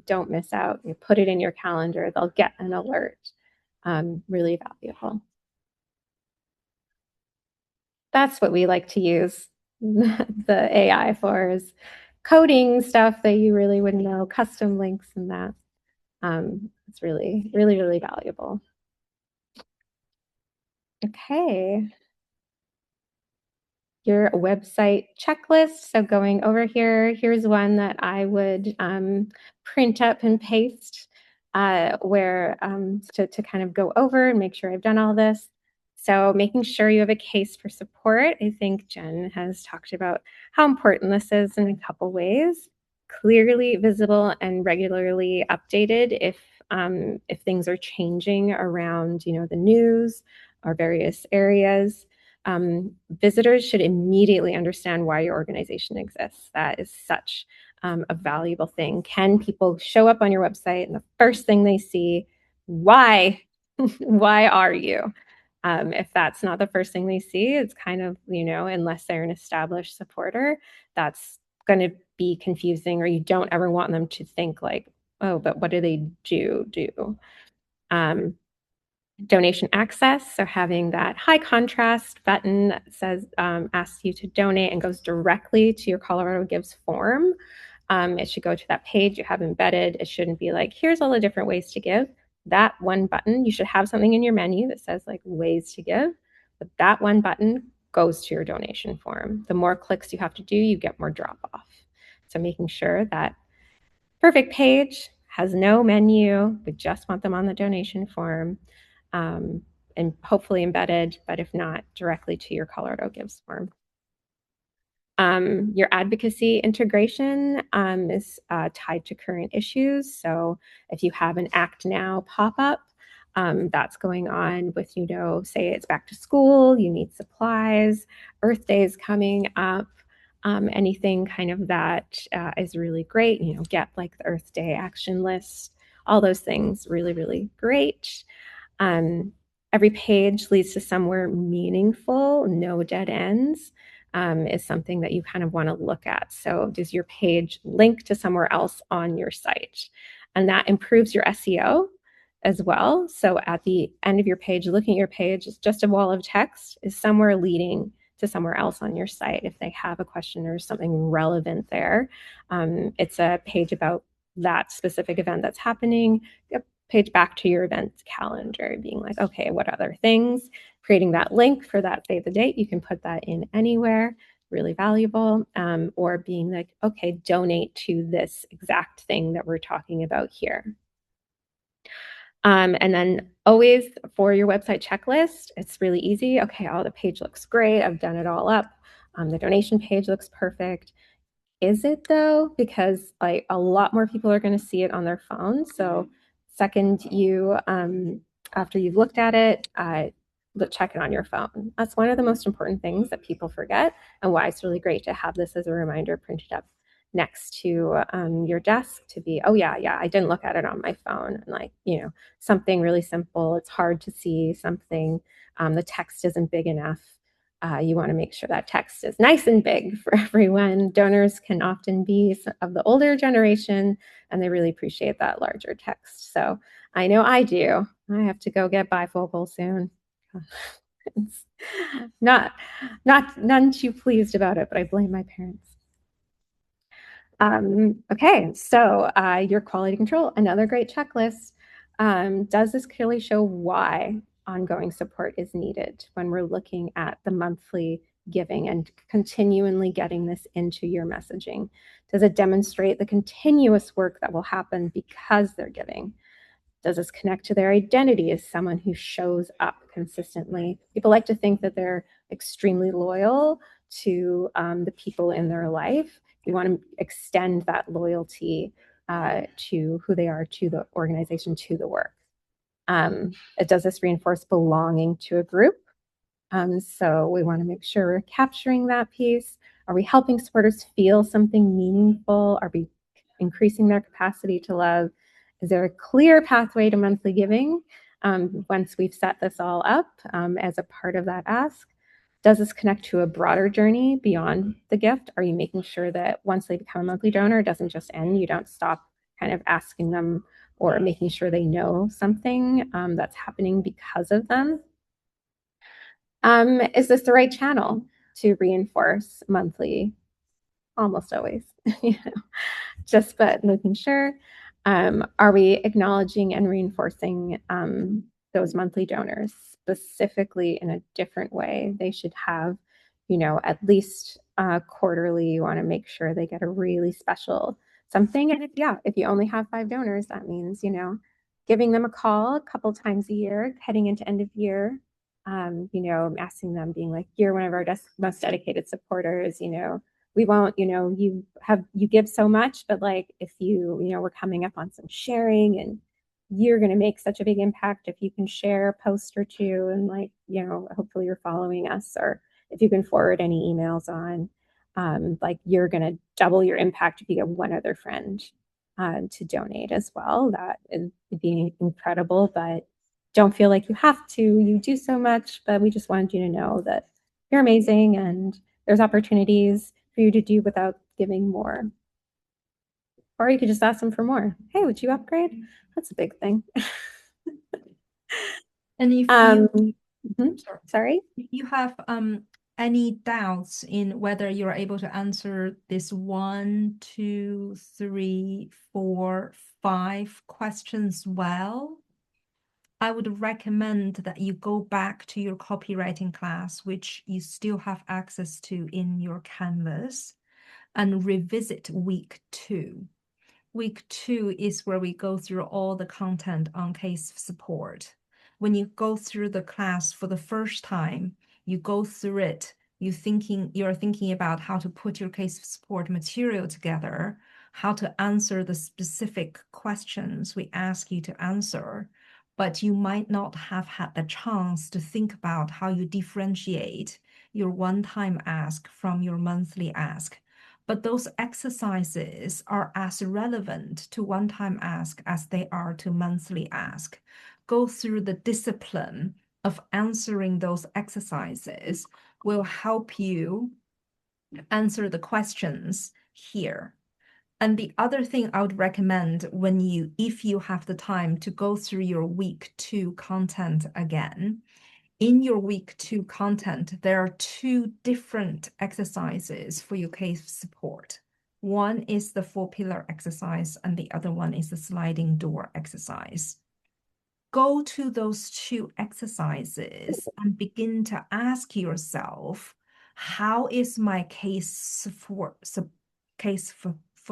Don't miss out. You put it in your calendar. They'll get an alert. Really valuable. That's what we like to use the AI for is coding stuff that you really wouldn't know, custom links and that. It's really, really, really valuable. Okay. Your website checklist. So going over here, here's one that I would print up and paste where to kind of go over and make sure I've done all this. So making sure you have a case for support. I think Jen has talked about how important this is in a couple ways. Clearly visible and regularly updated if things are changing around, the news or various areas. Visitors should immediately understand why your organization exists. That is such a valuable thing. Can people show up on your website and the first thing they see, why? Why are you? If that's not the first thing they see, it's kind of, unless they're an established supporter, that's going to be confusing, or you don't ever want them to think like, oh, but what do they do? Donation access, so having that high contrast button that says asks you to donate and goes directly to your Colorado Gives form. It should go to that page you have embedded. It shouldn't be like, here's all the different ways to give. That one button, you should have something in your menu that says like ways to give, but that one button goes to your donation form. The more clicks you have to do, you get more drop off. So making sure that Perfect page, has no menu. We just want them on the donation form, and hopefully embedded, but if not, directly to your Colorado Gives form. Your advocacy integration is tied to current issues. So if you have an Act Now pop-up, that's going on with, say it's back to school, you need supplies, Earth Day is coming up, anything kind of that is really great. Get like the Earth Day action list, all those things, really, really great. Every page leads to somewhere meaningful, no dead ends, is something that you kind of want to look at. So does your page link to somewhere else on your site? And that improves your SEO as well. So at the end of your page, looking at your page, it's just a wall of text is somewhere leading to somewhere else on your site. If they have a question or something relevant there, it's a page about that specific event that's happening, a page back to your event calendar, being like, okay, what other things? Creating that link for that save the date, you can put that in anywhere, really valuable. Or being like, okay, donate to this exact thing that we're talking about here. And then always for your website checklist, it's really easy. Okay, the page looks great. I've done it all up. The donation page looks perfect. Is it though? Because like a lot more people are going to see it on their phone. So second you, after you've looked at it, check it on your phone. That's one of the most important things that people forget, and why it's really great to have this as a reminder printed up next to your desk to be, oh yeah, I didn't look at it on my phone. And like, something really simple. It's hard to see something. The text isn't big enough. You want to make sure that text is nice and big for everyone. Donors can often be of the older generation, and they really appreciate that larger text. So I know I do. I have to go get bifocal soon. It's none too pleased about it, but I blame my parents. Okay, so your quality control, another great checklist. Does this clearly show why ongoing support is needed when we're looking at the monthly giving and continually getting this into your messaging? Does it demonstrate the continuous work that will happen because they're giving? Does this connect to their identity as someone who shows up consistently? People like to think that they're extremely loyal to the people in their life. You want to extend that loyalty to who they are, to the organization, to the work. Does this reinforce belonging to a group? So we want to make sure we're capturing that piece. Are we helping supporters feel something meaningful? Are we increasing their capacity to love? Is there a clear pathway to monthly giving once we've set this all up as a part of that ask? Does this connect to a broader journey beyond the gift? Are you making sure that once they become a monthly donor, it doesn't just end? You don't stop kind of asking them or making sure they know something that's happening because of them? Is this the right channel to reinforce monthly? Almost always, just but making sure. Are we acknowledging and reinforcing those monthly donors specifically in a different way? They should have, at least quarterly. You want to make sure they get a really special something. And if you only have 5 donors, that means, giving them a call a couple times a year, heading into end of year. Asking them, being like, you're one of our most dedicated supporters. We won't, you give so much, but like if we're coming up on some sharing, and you're going to make such a big impact if you can share a post or two, and like, hopefully you're following us, or if you can forward any emails on, like you're going to double your impact if you get one other friend to donate as well. That would be incredible, but don't feel like you have to. You do so much, but we just wanted you to know that you're amazing and there's opportunities for you to do without giving more. Or you could just ask them for more. Hey, would you upgrade? That's a big thing. And if sorry? If you have any doubts in whether you're able to answer this 1, 2, 3, 4, 5 questions well, I would recommend that you go back to your copywriting class, which you still have access to in your Canvas, and revisit week 2. Week 2 is where we go through all the content on case support. When you go through the class for the first time, you go through it, you're thinking about how to put your case support material together, how to answer the specific questions we ask you to answer, but you might not have had the chance to think about how you differentiate your one-time ask from your monthly ask. But those exercises are as relevant to one-time ask as they are to monthly ask. Go through the discipline of answering those exercises will help you answer the questions here. And the other thing I would recommend if you have the time to go through your week 2 content again, in your week 2 content, there are 2 different exercises for your case support. One is the 4-pillar exercise, and the other one is the sliding door exercise. Go to those 2 exercises and begin to ask yourself, how is my case for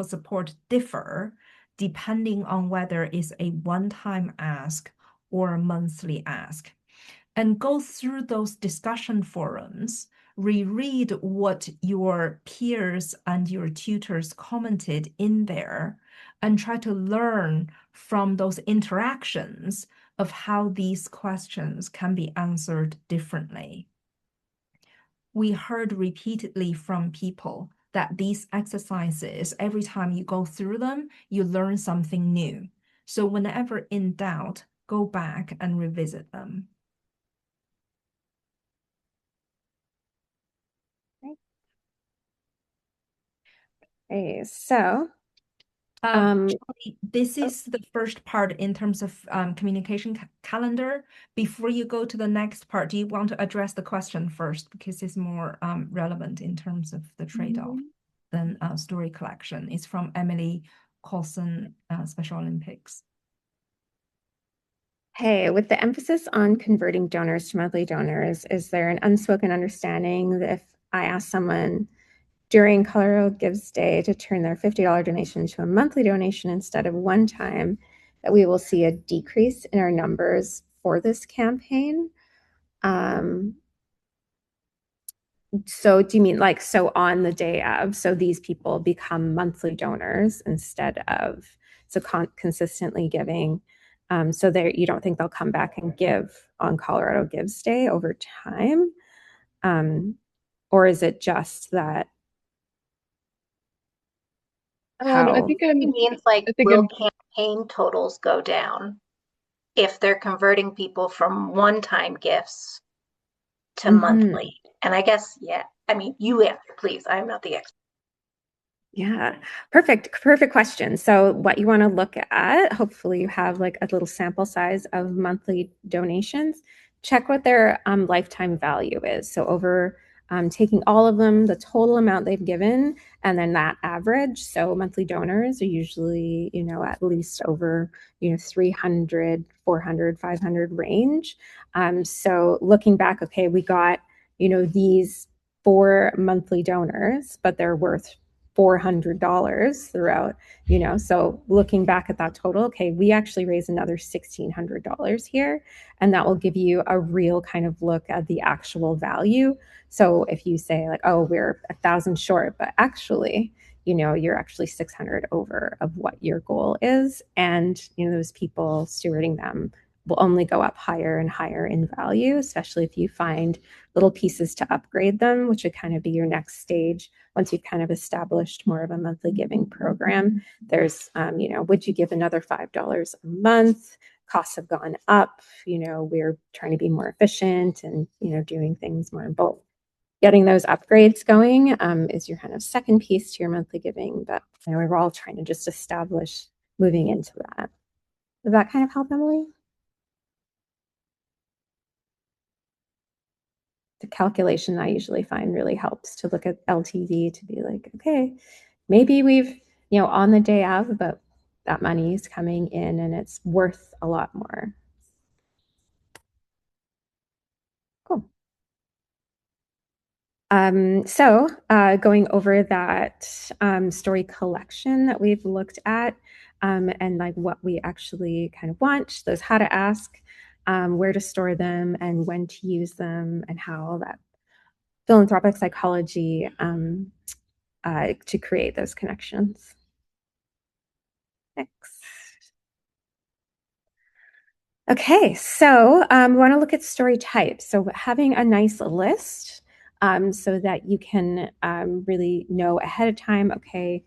support differ depending on whether it's a one-time ask or a monthly ask? And go through those discussion forums, reread what your peers and your tutors commented in there, and try to learn from those interactions of how these questions can be answered differently. We heard repeatedly from people that these exercises, every time you go through them, you learn something new. So whenever in doubt, go back and revisit them. Okay, so This is the first part in terms of communication calendar. Before you go to the next part, do you want to address the question first? Because it's more relevant in terms of the trade-off than story collection. It's from Emily Colson, Special Olympics. Hey, with the emphasis on converting donors to monthly donors, is there an unspoken understanding that if I ask someone during Colorado Gives Day to turn their $50 donation to a monthly donation instead of one time, that we will see a decrease in our numbers for this campaign? So do you mean like, so on the day of, so these people become monthly donors instead of, so consistently giving, so you don't think they'll come back and give on Colorado Gives Day over time? Or is it just that how? I think it means like, will campaign totals go down if they're converting people from one-time gifts to monthly? And I guess, yeah, I mean, you answer, please. I'm not the expert. Yeah, perfect question. So what you want to look at, hopefully you have like a little sample size of monthly donations. Check what their lifetime value is. So over taking all of them, the total amount they've given, and then that average. So monthly donors are usually, at least over, 300, 400, 500 range. So looking back, okay, we got, these 4 monthly donors, but they're worth $400 throughout, so looking back at that total, okay, we actually raised another $1,600 here, and that will give you a real kind of look at the actual value. So if you say like, oh, we're 1,000 short, but actually, you're actually 600 over of what your goal is, and those people stewarding them will only go up higher and higher in value, especially if you find little pieces to upgrade them, which would kind of be your next stage once you've kind of established more of a monthly giving program. There's, would you give another $5 a month? Costs have gone up. We're trying to be more efficient and, doing things more in bulk. Getting those upgrades going is your kind of second piece to your monthly giving. But we're all trying to just establish moving into that. Does that kind of help, Emily? The calculation I usually find really helps to look at LTV to be like, okay, maybe we've, on the day of, but that money is coming in and it's worth a lot more. Cool. Going over that story collection that we've looked at, and like what we actually kind of want, those how to ask, where to store them, and when to use them, and how that philanthropic psychology to create those connections. Next. Okay, so we want to look at story types. So having a nice list so that you can really know ahead of time, okay,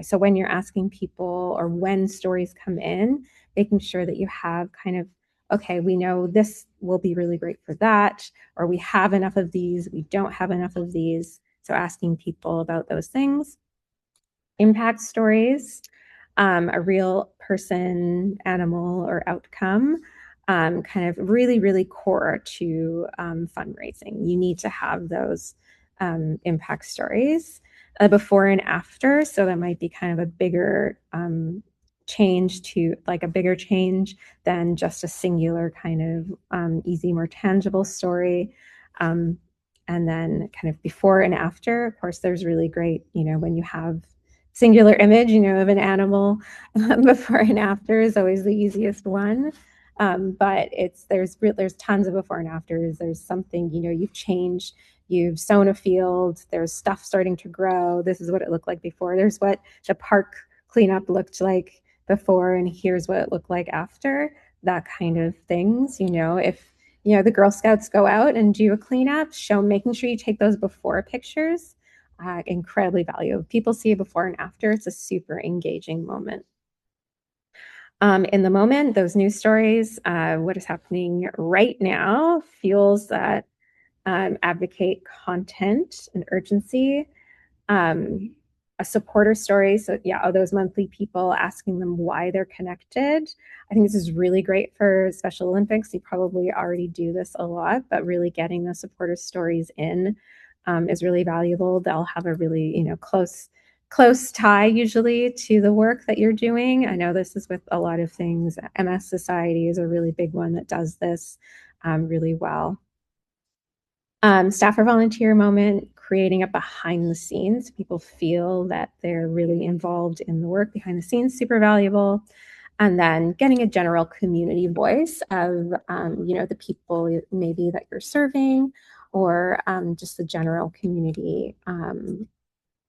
so when you're asking people or when stories come in, making sure that you have kind of, okay, we know this will be really great for that, or we have enough of these, we don't have enough of these. So asking people about those things. Impact stories, a real person, animal, or outcome, kind of really, really core to fundraising. You need to have those impact stories. Before and after, so that might be kind of a bigger change to like a bigger change than just a singular kind of easy, more tangible story. And then kind of before and after, of course, there's really great, when you have singular image, of an animal before and after is always the easiest one. But there's tons of before and afters. There's something, you've changed, you've sown a field, there's stuff starting to grow. This is what it looked like before. There's what the park cleanup looked like before, and here's what it looked like after. That kind of things, if the Girl Scouts go out and do a cleanup, making sure you take those before pictures, incredibly valuable. People see it before and after. It's a super engaging moment. In the moment, those news stories, what is happening right now, fuels that advocate content and urgency. A supporter story. So yeah, those monthly people, asking them why they're connected. I think this is really great for Special Olympics. You probably already do this a lot, but really getting the supporter stories in is really valuable. They'll have a really, close tie usually to the work that you're doing. I know this is with a lot of things. MS Society is a really big one that does this really well. Staff or volunteer moment, creating a behind the scenes. People feel that they're really involved in the work behind the scenes, super valuable. And then getting a general community voice of, the people maybe that you're serving, or just the general community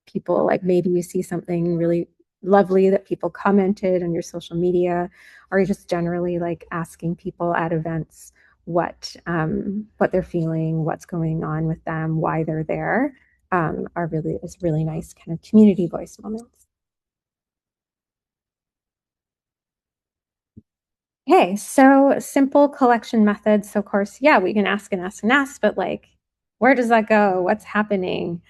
people. Like maybe you see something really lovely that people commented on your social media, or just generally like asking people at events what they're feeling, what's going on with them, why they're there, is really nice kind of community voice moments. Okay, so simple collection methods. So of course, yeah, we can ask and ask and ask, but like, where does that go? What's happening?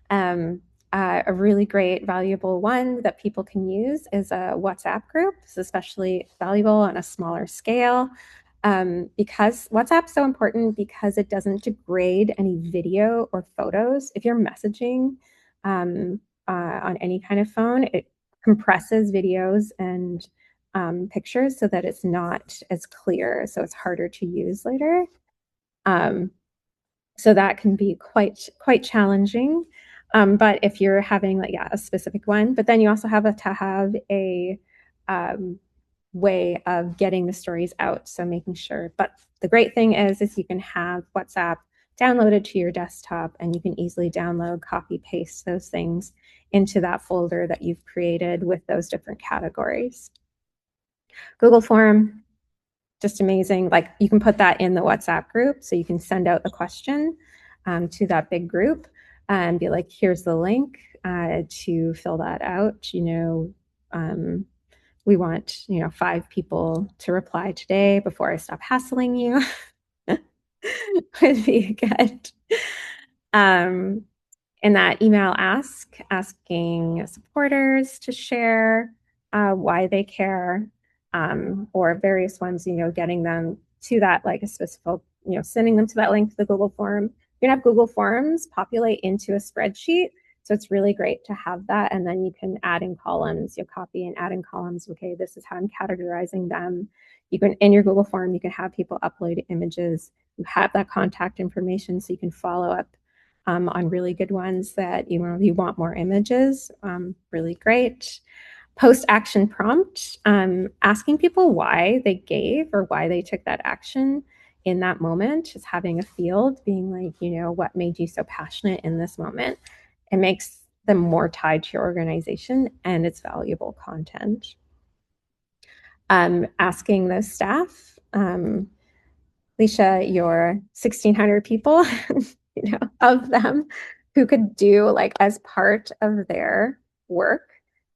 A really great, valuable one that people can use is a WhatsApp group. It's especially valuable on a smaller scale because WhatsApp's so important because it doesn't degrade any video or photos. If you're messaging on any kind of phone, it compresses videos and pictures so that it's not as clear, so it's harder to use later. So that can be quite challenging. But if you're having a specific one, but then you also have to have a way of getting the stories out. So making sure, but the great thing is you can have WhatsApp downloaded to your desktop, and you can easily download, copy, paste those things into that folder that you've created with those different categories. Google Form, just amazing. Like you can put that in the WhatsApp group, so you can send out the question to that big group and be like, here's the link to fill that out. We want 5 people to reply today before I stop hassling you. Would be good. In that email asking supporters to share why they care, or various ones, getting them to that, like a specific, sending them to that link to the Google form. You can have Google Forms populate into a spreadsheet. So it's really great to have that. And then you can add in columns, you'll copy and add in columns. Okay, this is how I'm categorizing them. You can, in your Google form, you can have people upload images. You have that contact information so you can follow up on really good ones that you want more images. Really great. Post-action prompt, asking people why they gave or why they took that action in that moment, just having a field being like, what made you so passionate in this moment? It makes them more tied to your organization and it's valuable content. Asking the staff, Alicia, your 1,600 people, of them who could do like as part of their work.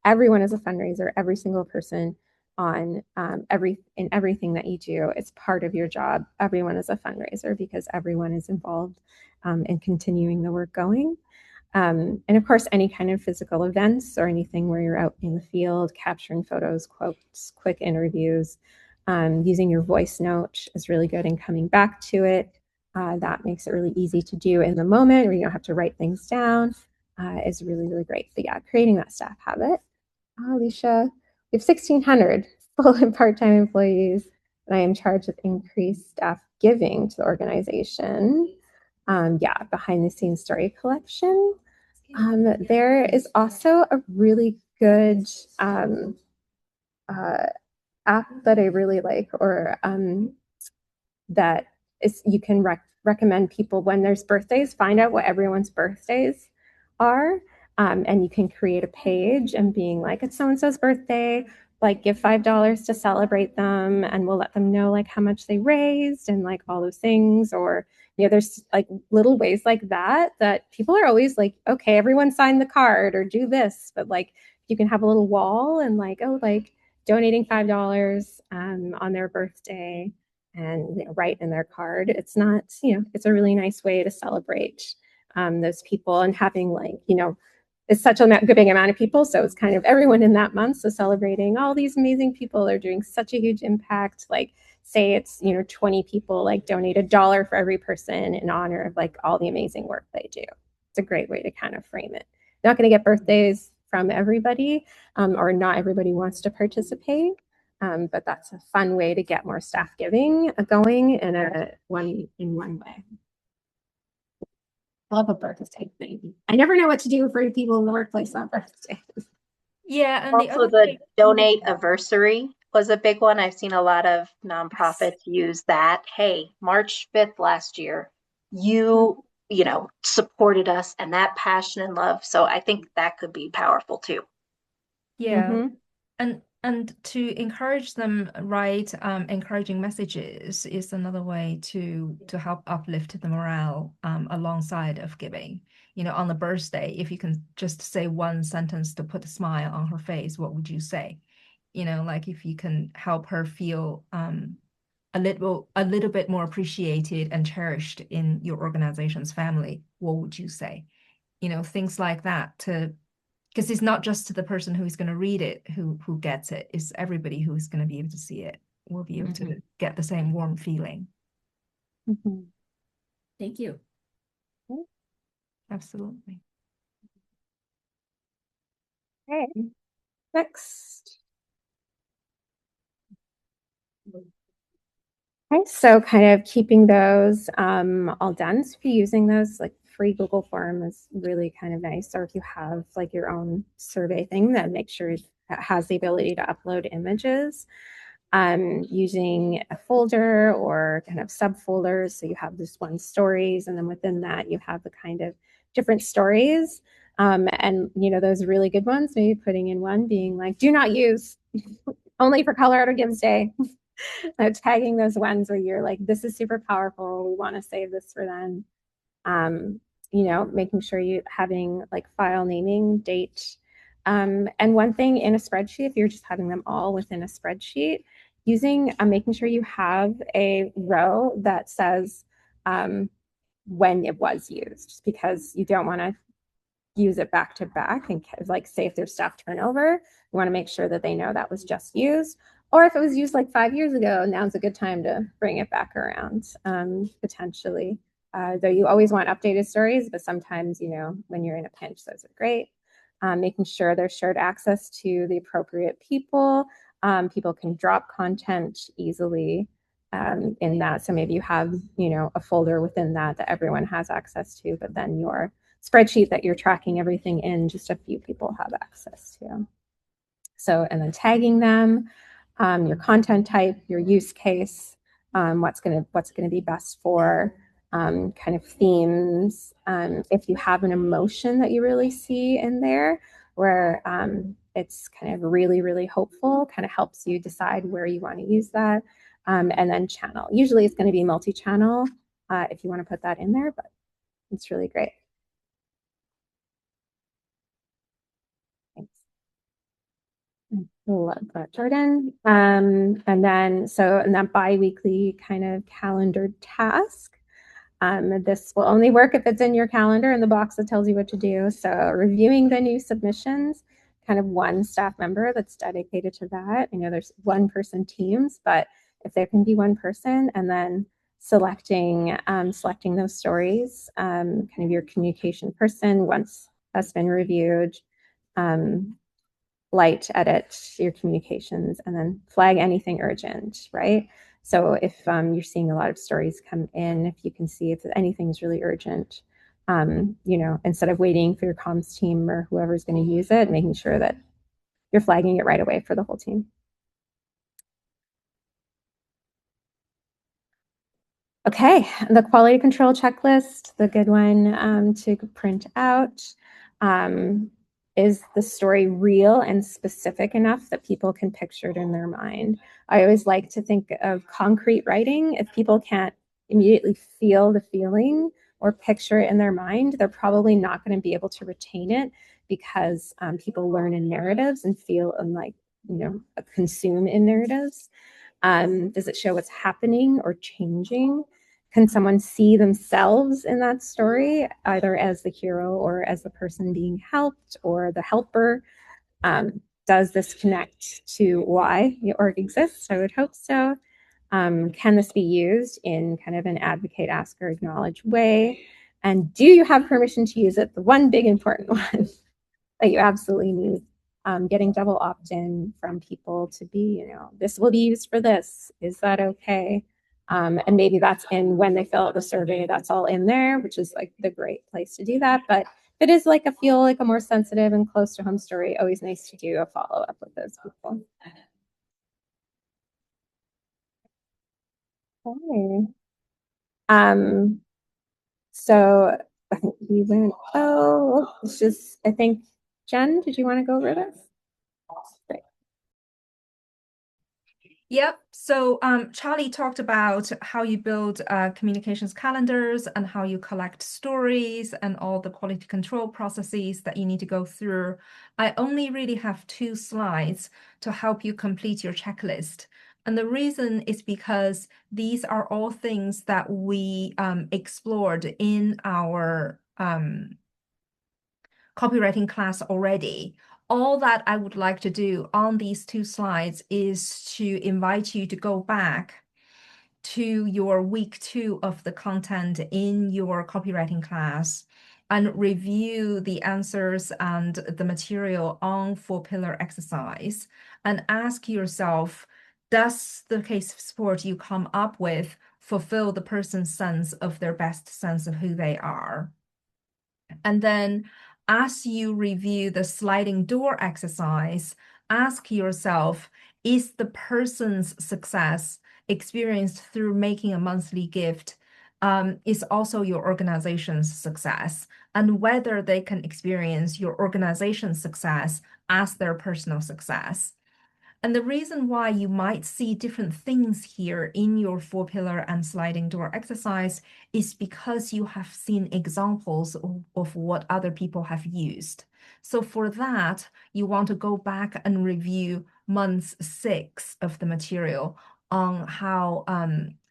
Everyone is a fundraiser. Every single person on in everything that you do, it's part of your job. Everyone is a fundraiser because everyone is involved in continuing the work going. And of course, any kind of physical events or anything where you're out in the field, capturing photos, quotes, quick interviews, using your voice note is really good and coming back to it. That makes it really easy to do in the moment where you don't have to write things down is really, really great. But yeah, creating that staff habit. Alicia, we have 1,600 full and part-time employees, and I am charged with increased staff giving to the organization. Yeah, behind the scenes story collection. There is also a really good uh, app that I really like, or that is you can recommend people when there's birthdays, find out what everyone's birthdays are. And you can create a page and being like, it's so and so's birthday, like give $5 to celebrate them, and we'll let them know like how much they raised and like all those things. Or there's like little ways like that people are always like, okay, everyone sign the card or do this, but like you can have a little wall and like, oh, like donating $5 on their birthday and write in their card. It's not, it's a really nice way to celebrate those people, and having like, it's such a big amount of people. So it's kind of everyone in that month. So celebrating all these amazing people are doing such a huge impact. Like say it's, 20 people like donate $1 for every person in honor of like all the amazing work they do. It's a great way to kind of frame it. You're not going to get birthdays from everybody, or not everybody wants to participate. But that's a fun way to get more staff giving going in one way. I love a birthday thing. I never know what to do for people in the workplace on birthdays. Yeah, and the Also, other the thing, donate anniversary was a big one. I've seen a lot of nonprofits use that. Hey, March 5th last year, supported us and that passion and love. So I think that could be powerful too. yeah, Mm-hmm. and to encourage them, write encouraging messages is another way to help uplift the morale alongside of giving. On the birthday, if you can just say one sentence to put a smile on her face, what would you say? Like if you can help her feel a little bit more appreciated and cherished in your organization's family, what would you say? Things like that, to because it's not just to the person who's going to read it who gets it. It's everybody who's going to be able to see it will be able to get the same warm feeling. Mm-hmm. Thank you. Absolutely. Okay. Next. Okay, so kind of keeping those all done. So if you're using those, like free Google form is really kind of nice. Or if you have like your own survey thing, that make sure it has the ability to upload images. Using a folder or kind of subfolders. So you have this one stories, and then within that you have the kind of different stories. And those really good ones, maybe putting in one being like, do not use, only for Colorado Gives Day. Tagging those ones where you're like, this is super powerful. We want to save this for them. Making sure you having like file naming, date. And one thing in a spreadsheet, if you're just having them all within a spreadsheet, making sure you have a row that says when it was used, just because you don't want to use it back to back, and like say if there's staff turnover, you want to make sure that they know that was just used. Or if it was used like 5 years ago, now's a good time to bring it back around, potentially. Though you always want updated stories, but sometimes, when you're in a pinch, those are great. Making sure there's shared access to the appropriate people. People can drop content easily. in that. So maybe you have, a folder within that everyone has access to, but then your spreadsheet that you're tracking everything in, just a few people have access to. So, and then tagging them, your content type, your use case, what's gonna be best for kind of themes. If you have an emotion that you really see in there, where it's kind of really, really hopeful, kind of helps you decide where you want to use that. And then channel. Usually it's going to be multi-channel if you want to put that in there, but it's really great. Thanks. Love that, Jordan. And that bi-weekly kind of calendared task. This will only work if it's in your calendar and the box that tells you what to do. So reviewing the new submissions, kind of one staff member that's dedicated to that. There's one person teams, but if there can be one person, and then selecting those stories, kind of your communication person once that's been reviewed, light edit your communications, and then flag anything urgent, right? So if you're seeing a lot of stories come in, if you can see if anything's really urgent, instead of waiting for your comms team or whoever's going to use it, making sure that you're flagging it right away for the whole team. Okay, the quality control checklist, the good one to print out. Is the story real and specific enough that people can picture it in their mind? I always like to think of concrete writing. If people can't immediately feel the feeling or picture it in their mind, they're probably not going to be able to retain it, because people learn in narratives and feel and consume in narratives. Does it show what's happening or changing? Can someone see themselves in that story, either as the hero or as the person being helped or the helper? Does this connect to why the org exists? I would hope so. Can this be used in kind of an advocate, ask, or acknowledge way? And do you have permission to use it? The one big important one that you absolutely need. Getting double opt-in from people to be, this will be used for this. Is that okay? And maybe that's in when they fill out the survey, that's all in there, which is like the great place to do that. But if it is like a more sensitive and close to home story, always nice to do a follow-up with those people. Okay. So I think we went, it's just, I think, Jen, did you want to go over this? Great. Yep. So Charlie talked about how you build communications calendars and how you collect stories and all the quality control processes that you need to go through. I only really have 2 slides to help you complete your checklist. And the reason is because these are all things that we explored in our copywriting class already. All that I would like to do on these 2 slides is to invite you to go back to your week 2 of the content in your copywriting class and review the answers and the material on 4-pillar exercise and ask yourself, does the case support you come up with fulfill the person's sense of their best sense of who they are? And then as you review the sliding door exercise, ask yourself, is the person's success experienced through making a monthly gift is also your organization's success, and whether they can experience your organization's success as their personal success. And the reason why you might see different things here in your 4-pillar and sliding door exercise is because you have seen examples of what other people have used. So for that, you want to go back and review month 6 of the material on how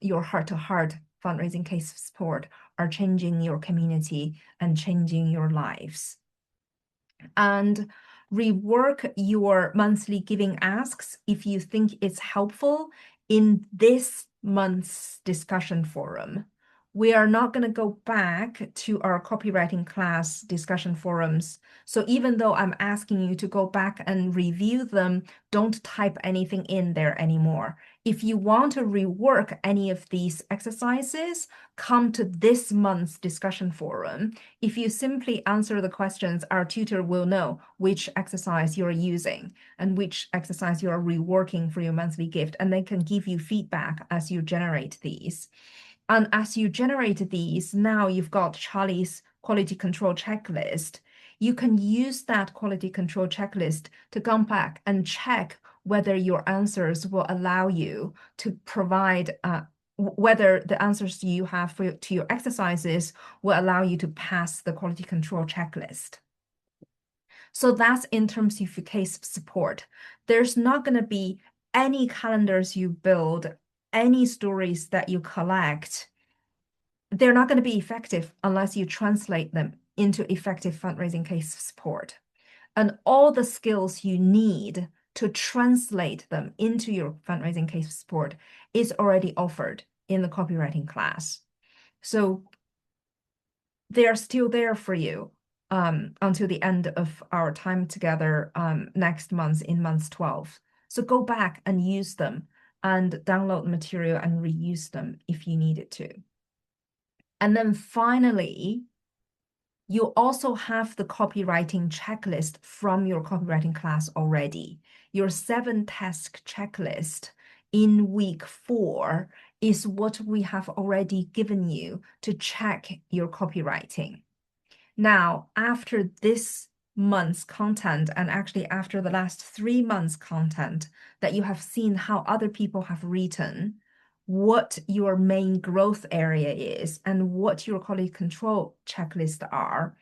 your heart-to-heart fundraising case support are changing your community and changing your lives. And rework your monthly giving asks if you think it's helpful in this month's discussion forum. we are not going to go back to our copywriting class discussion forums. So even though I'm asking you to go back and review them, don't type anything in there anymore. If you want to rework any of these exercises, come to this month's discussion forum. If you simply answer the questions, our tutor will know which exercise you're using and which exercise you are reworking for your monthly gift, and they can give you feedback as you generate these. And as you generate these, now you've got Charlie's quality control checklist. You can use that quality control checklist to come back and check whether your answers will allow you to provide, whether the answers you have to your exercises will allow you to pass the quality control checklist. So that's in terms of your case support. There's not going to be any calendars you build, any stories that you collect. They're not going to be effective unless you translate them into effective fundraising case support. And all the skills you need to translate them into your fundraising case support is already offered in the copywriting class. So they are still there for you until the end of our time together next month in month 12. So go back and use them and download the material and reuse them if you needed to. And then finally, you also have the copywriting checklist from your copywriting class already. Your 7-task checklist in week 4 is what we have already given you to check your copywriting. Now, after this month's content, and actually after the last 3 months' content that you have seen how other people have written, what your main growth area is, and what your quality control checklist are,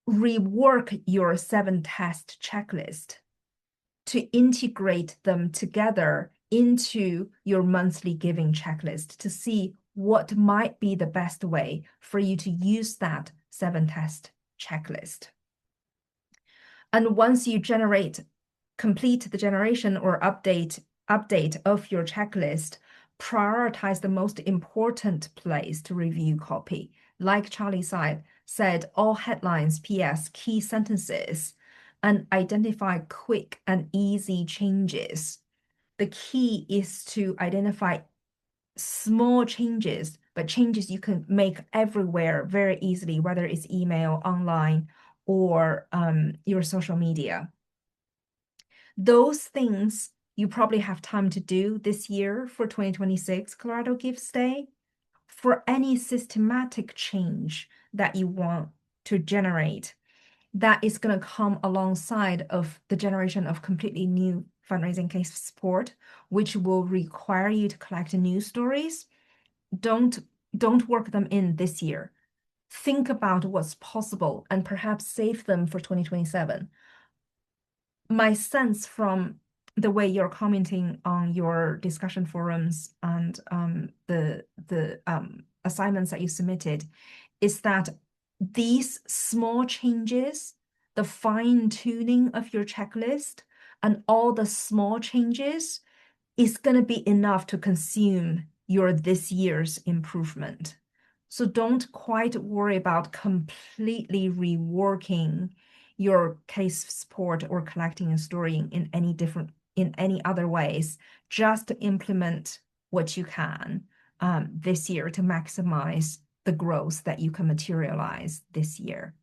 rework your 7-task checklist to integrate them together into your monthly giving checklist to see what might be the best way for you to use that 7-task checklist. And once you complete the generation or update of your checklist, prioritize the most important place to review copy. Like Charlie said, all headlines, PS, key sentences, and identify quick and easy changes. The key is to identify small changes, but changes you can make everywhere very easily, whether it's email, online, or your social media. Those things you probably have time to do this year for 2026 Colorado Gives Day. For any systematic change that you want to generate, that is going to come alongside of the generation of completely new fundraising case support, which will require you to collect news stories. Don't work them in this year. Think about what's possible and perhaps save them for 2027. My sense from the way you're commenting on your discussion forums and the assignments that you submitted is that these small changes, the fine tuning of your checklist, and all the small changes is going to be enough to consume your this year's improvement. So don't quite worry about completely reworking your case support or collecting and storing in any other ways. Just implement what you can this year to maximize the growth that you can materialize this year.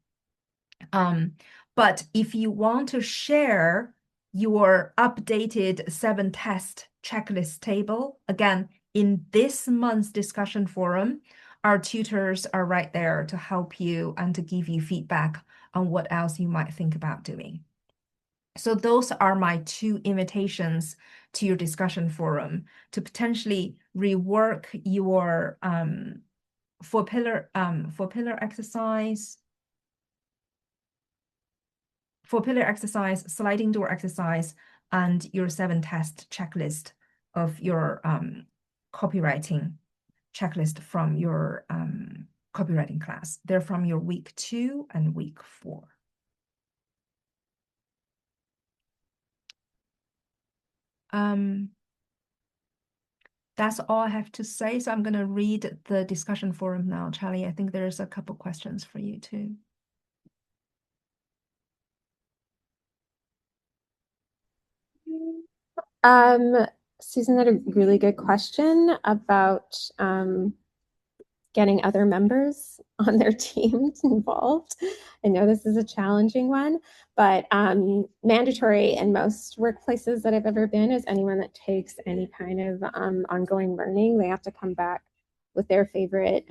But if you want to share your updated 7-test checklist table, again, in this month's discussion forum, our tutors are right there to help you and to give you feedback on what else you might think about doing. So those are my 2 invitations to your discussion forum to potentially rework your 4-pillar exercise, 4-pillar exercise, sliding door exercise, and your 7-test checklist of your copywriting checklist from your copywriting class. They're from your week 2 and week 4. That's all I have to say. So I'm going to read the discussion forum now, Charlie. I think there's a couple questions for you too. Um, Susan had a really good question about getting other members on their teams involved. I know this is a challenging one, but mandatory in most workplaces that I've ever been is anyone that takes any kind of ongoing learning, they have to come back with their favorite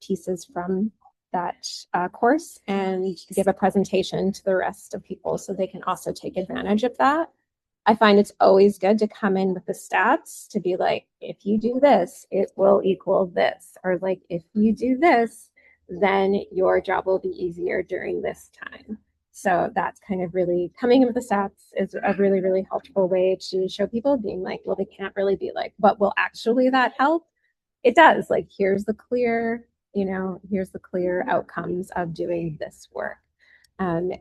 pieces from that course and give a presentation to the rest of people so they can also take advantage of that. I find it's always good to come in with the stats to be like, if you do this, it will equal this. Or like, if you do this, then your job will be easier during this time. So that's kind of really coming in with the stats is a really, really helpful way to show people being like, well, they can't really be like, but will actually that help? It does. Like, here's the clear, here's the clear outcomes of doing this work. And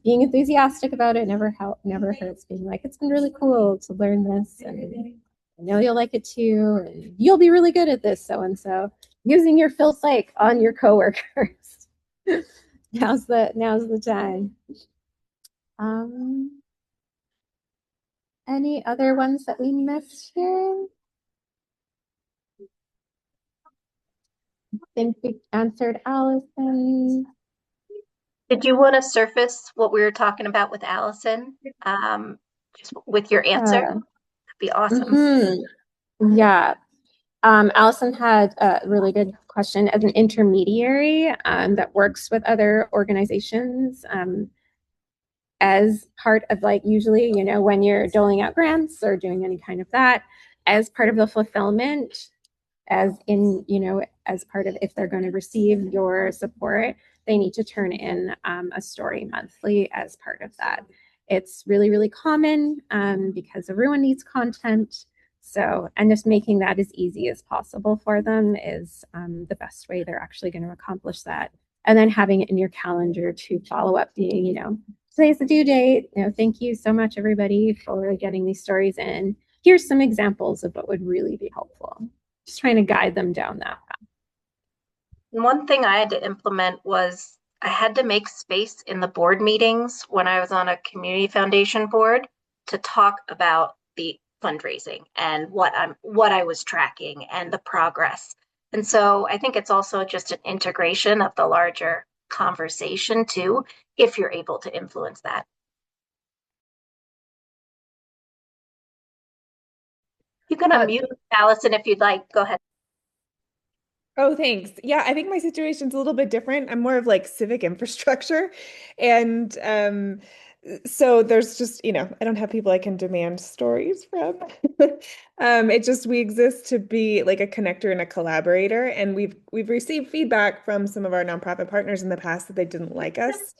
being enthusiastic about it never hurts. Being like, it's been really cool to learn this, and I know you'll like it too, and you'll be really good at this, so and so. Using your Phil psych on your coworkers. now's the time. Um, any other ones that we missed here? I think we answered Allison. Did you want to surface what we were talking about with Allison? Just with your answer? That'd be awesome. Yeah. Allison had a really good question. As an intermediary that works with other organizations, as part of like usually, when you're doling out grants or doing any kind of that, as part of the fulfillment, as part of if they're going to receive your support, they need to turn in a story monthly as part of that. It's really, really common because everyone needs content. So, and just making that as easy as possible for them is the best way they're actually going to accomplish that. And then having it in your calendar to follow up, being, today's the due date. Thank you so much, everybody, for getting these stories in. Here's some examples of what would really be helpful. Just trying to guide them down that path. And one thing I had to implement was I had to make space in the board meetings when I was on a community foundation board to talk about the fundraising and what I was tracking and the progress. And so I think it's also just an integration of the larger conversation too, if you're able to influence that. You can unmute Allison if you'd like. Go ahead. Oh, thanks. Yeah, I think my situation's a little bit different. I'm more of like civic infrastructure. And so there's just, I don't have people I can demand stories from. It just we exist to be like a connector and a collaborator. And we've received feedback from some of our nonprofit partners in the past that they didn't like us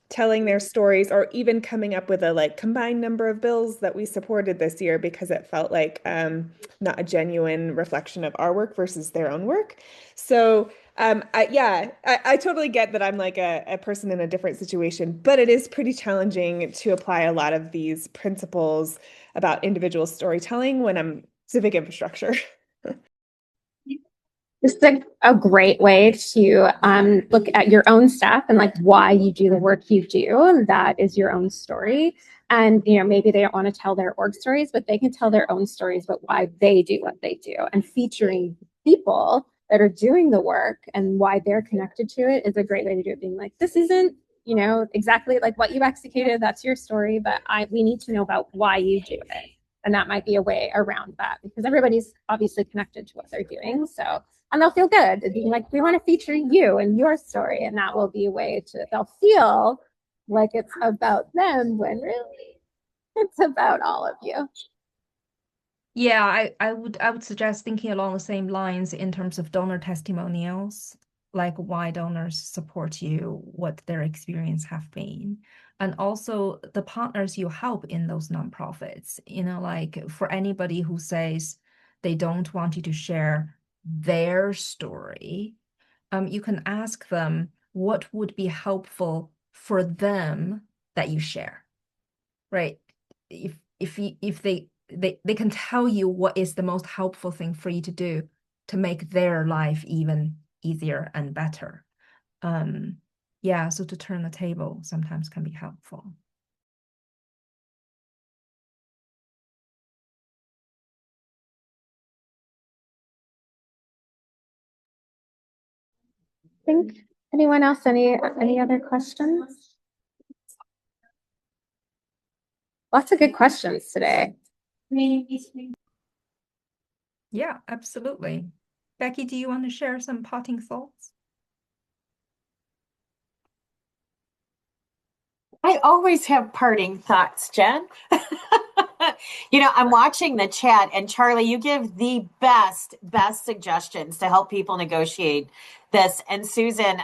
telling their stories or even coming up with a like combined number of bills that we supported this year because it felt like not a genuine reflection of our work versus their own work. So I totally get that I'm like a person in a different situation, but it is pretty challenging to apply a lot of these principles about individual storytelling when I'm civic infrastructure. This is a great way to look at your own staff and like why you do the work you do. That is your own story. And maybe they don't want to tell their org stories, but they can tell their own stories about why they do what they do. And featuring people that are doing the work and why they're connected to it is a great way to do it. Being like, this isn't exactly like what you executed. That's your story, but we need to know about why you do it. And that might be a way around that because everybody's obviously connected to what they're doing. So and they'll feel good being like, we want to feature you and your story. And that will be a way they'll feel like it's about them when really it's about all of you. Yeah, I would suggest thinking along the same lines in terms of donor testimonials, like why donors support you, what their experience have been, and also the partners you help in those nonprofits. Like for anybody who says they don't want you to share their story, you can ask them what would be helpful for them that you share, right? If they they can tell you what is the most helpful thing for you to do to make their life even easier and better. Yeah, so to turn the table sometimes can be helpful. Think anyone else, any other questions? Lots of good questions today. Yeah, absolutely. Becky, do you want to share some parting thoughts? I always have parting thoughts, Jen. I'm watching the chat, and Charlie, you give the best suggestions to help people negotiate this. And Susan,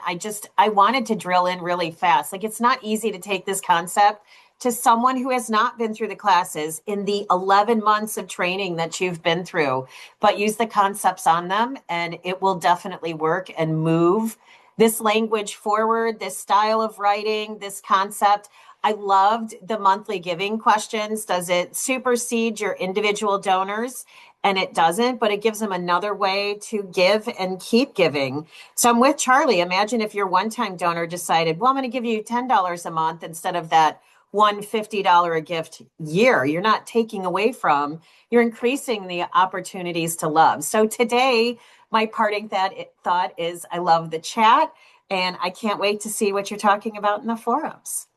I wanted to drill in really fast. Like, it's not easy to take this concept to someone who has not been through the classes in the 11 months of training that you've been through, but use the concepts on them, and it will definitely work and move this language forward, this style of writing, this concept. I loved the monthly giving questions. Does it supersede your individual donors? And it doesn't, but it gives them another way to give and keep giving. So I'm with Charlie. Imagine if your one-time donor decided, well, I'm going to give you $10 a month instead of that $150 a gift year. You're not taking away from, you're increasing the opportunities to love. So today, my parting thought is I love the chat, and I can't wait to see what you're talking about in the forums.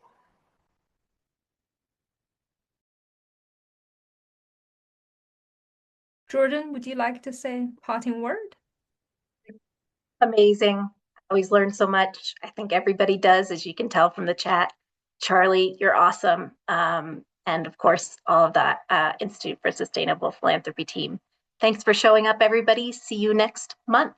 Jordan, would you like to say a parting word? Amazing. I always learn so much. I think everybody does, as you can tell from the chat. Charlie, you're awesome. And of course, all of that Institute for Sustainable Philanthropy team. Thanks for showing up, everybody. See you next month.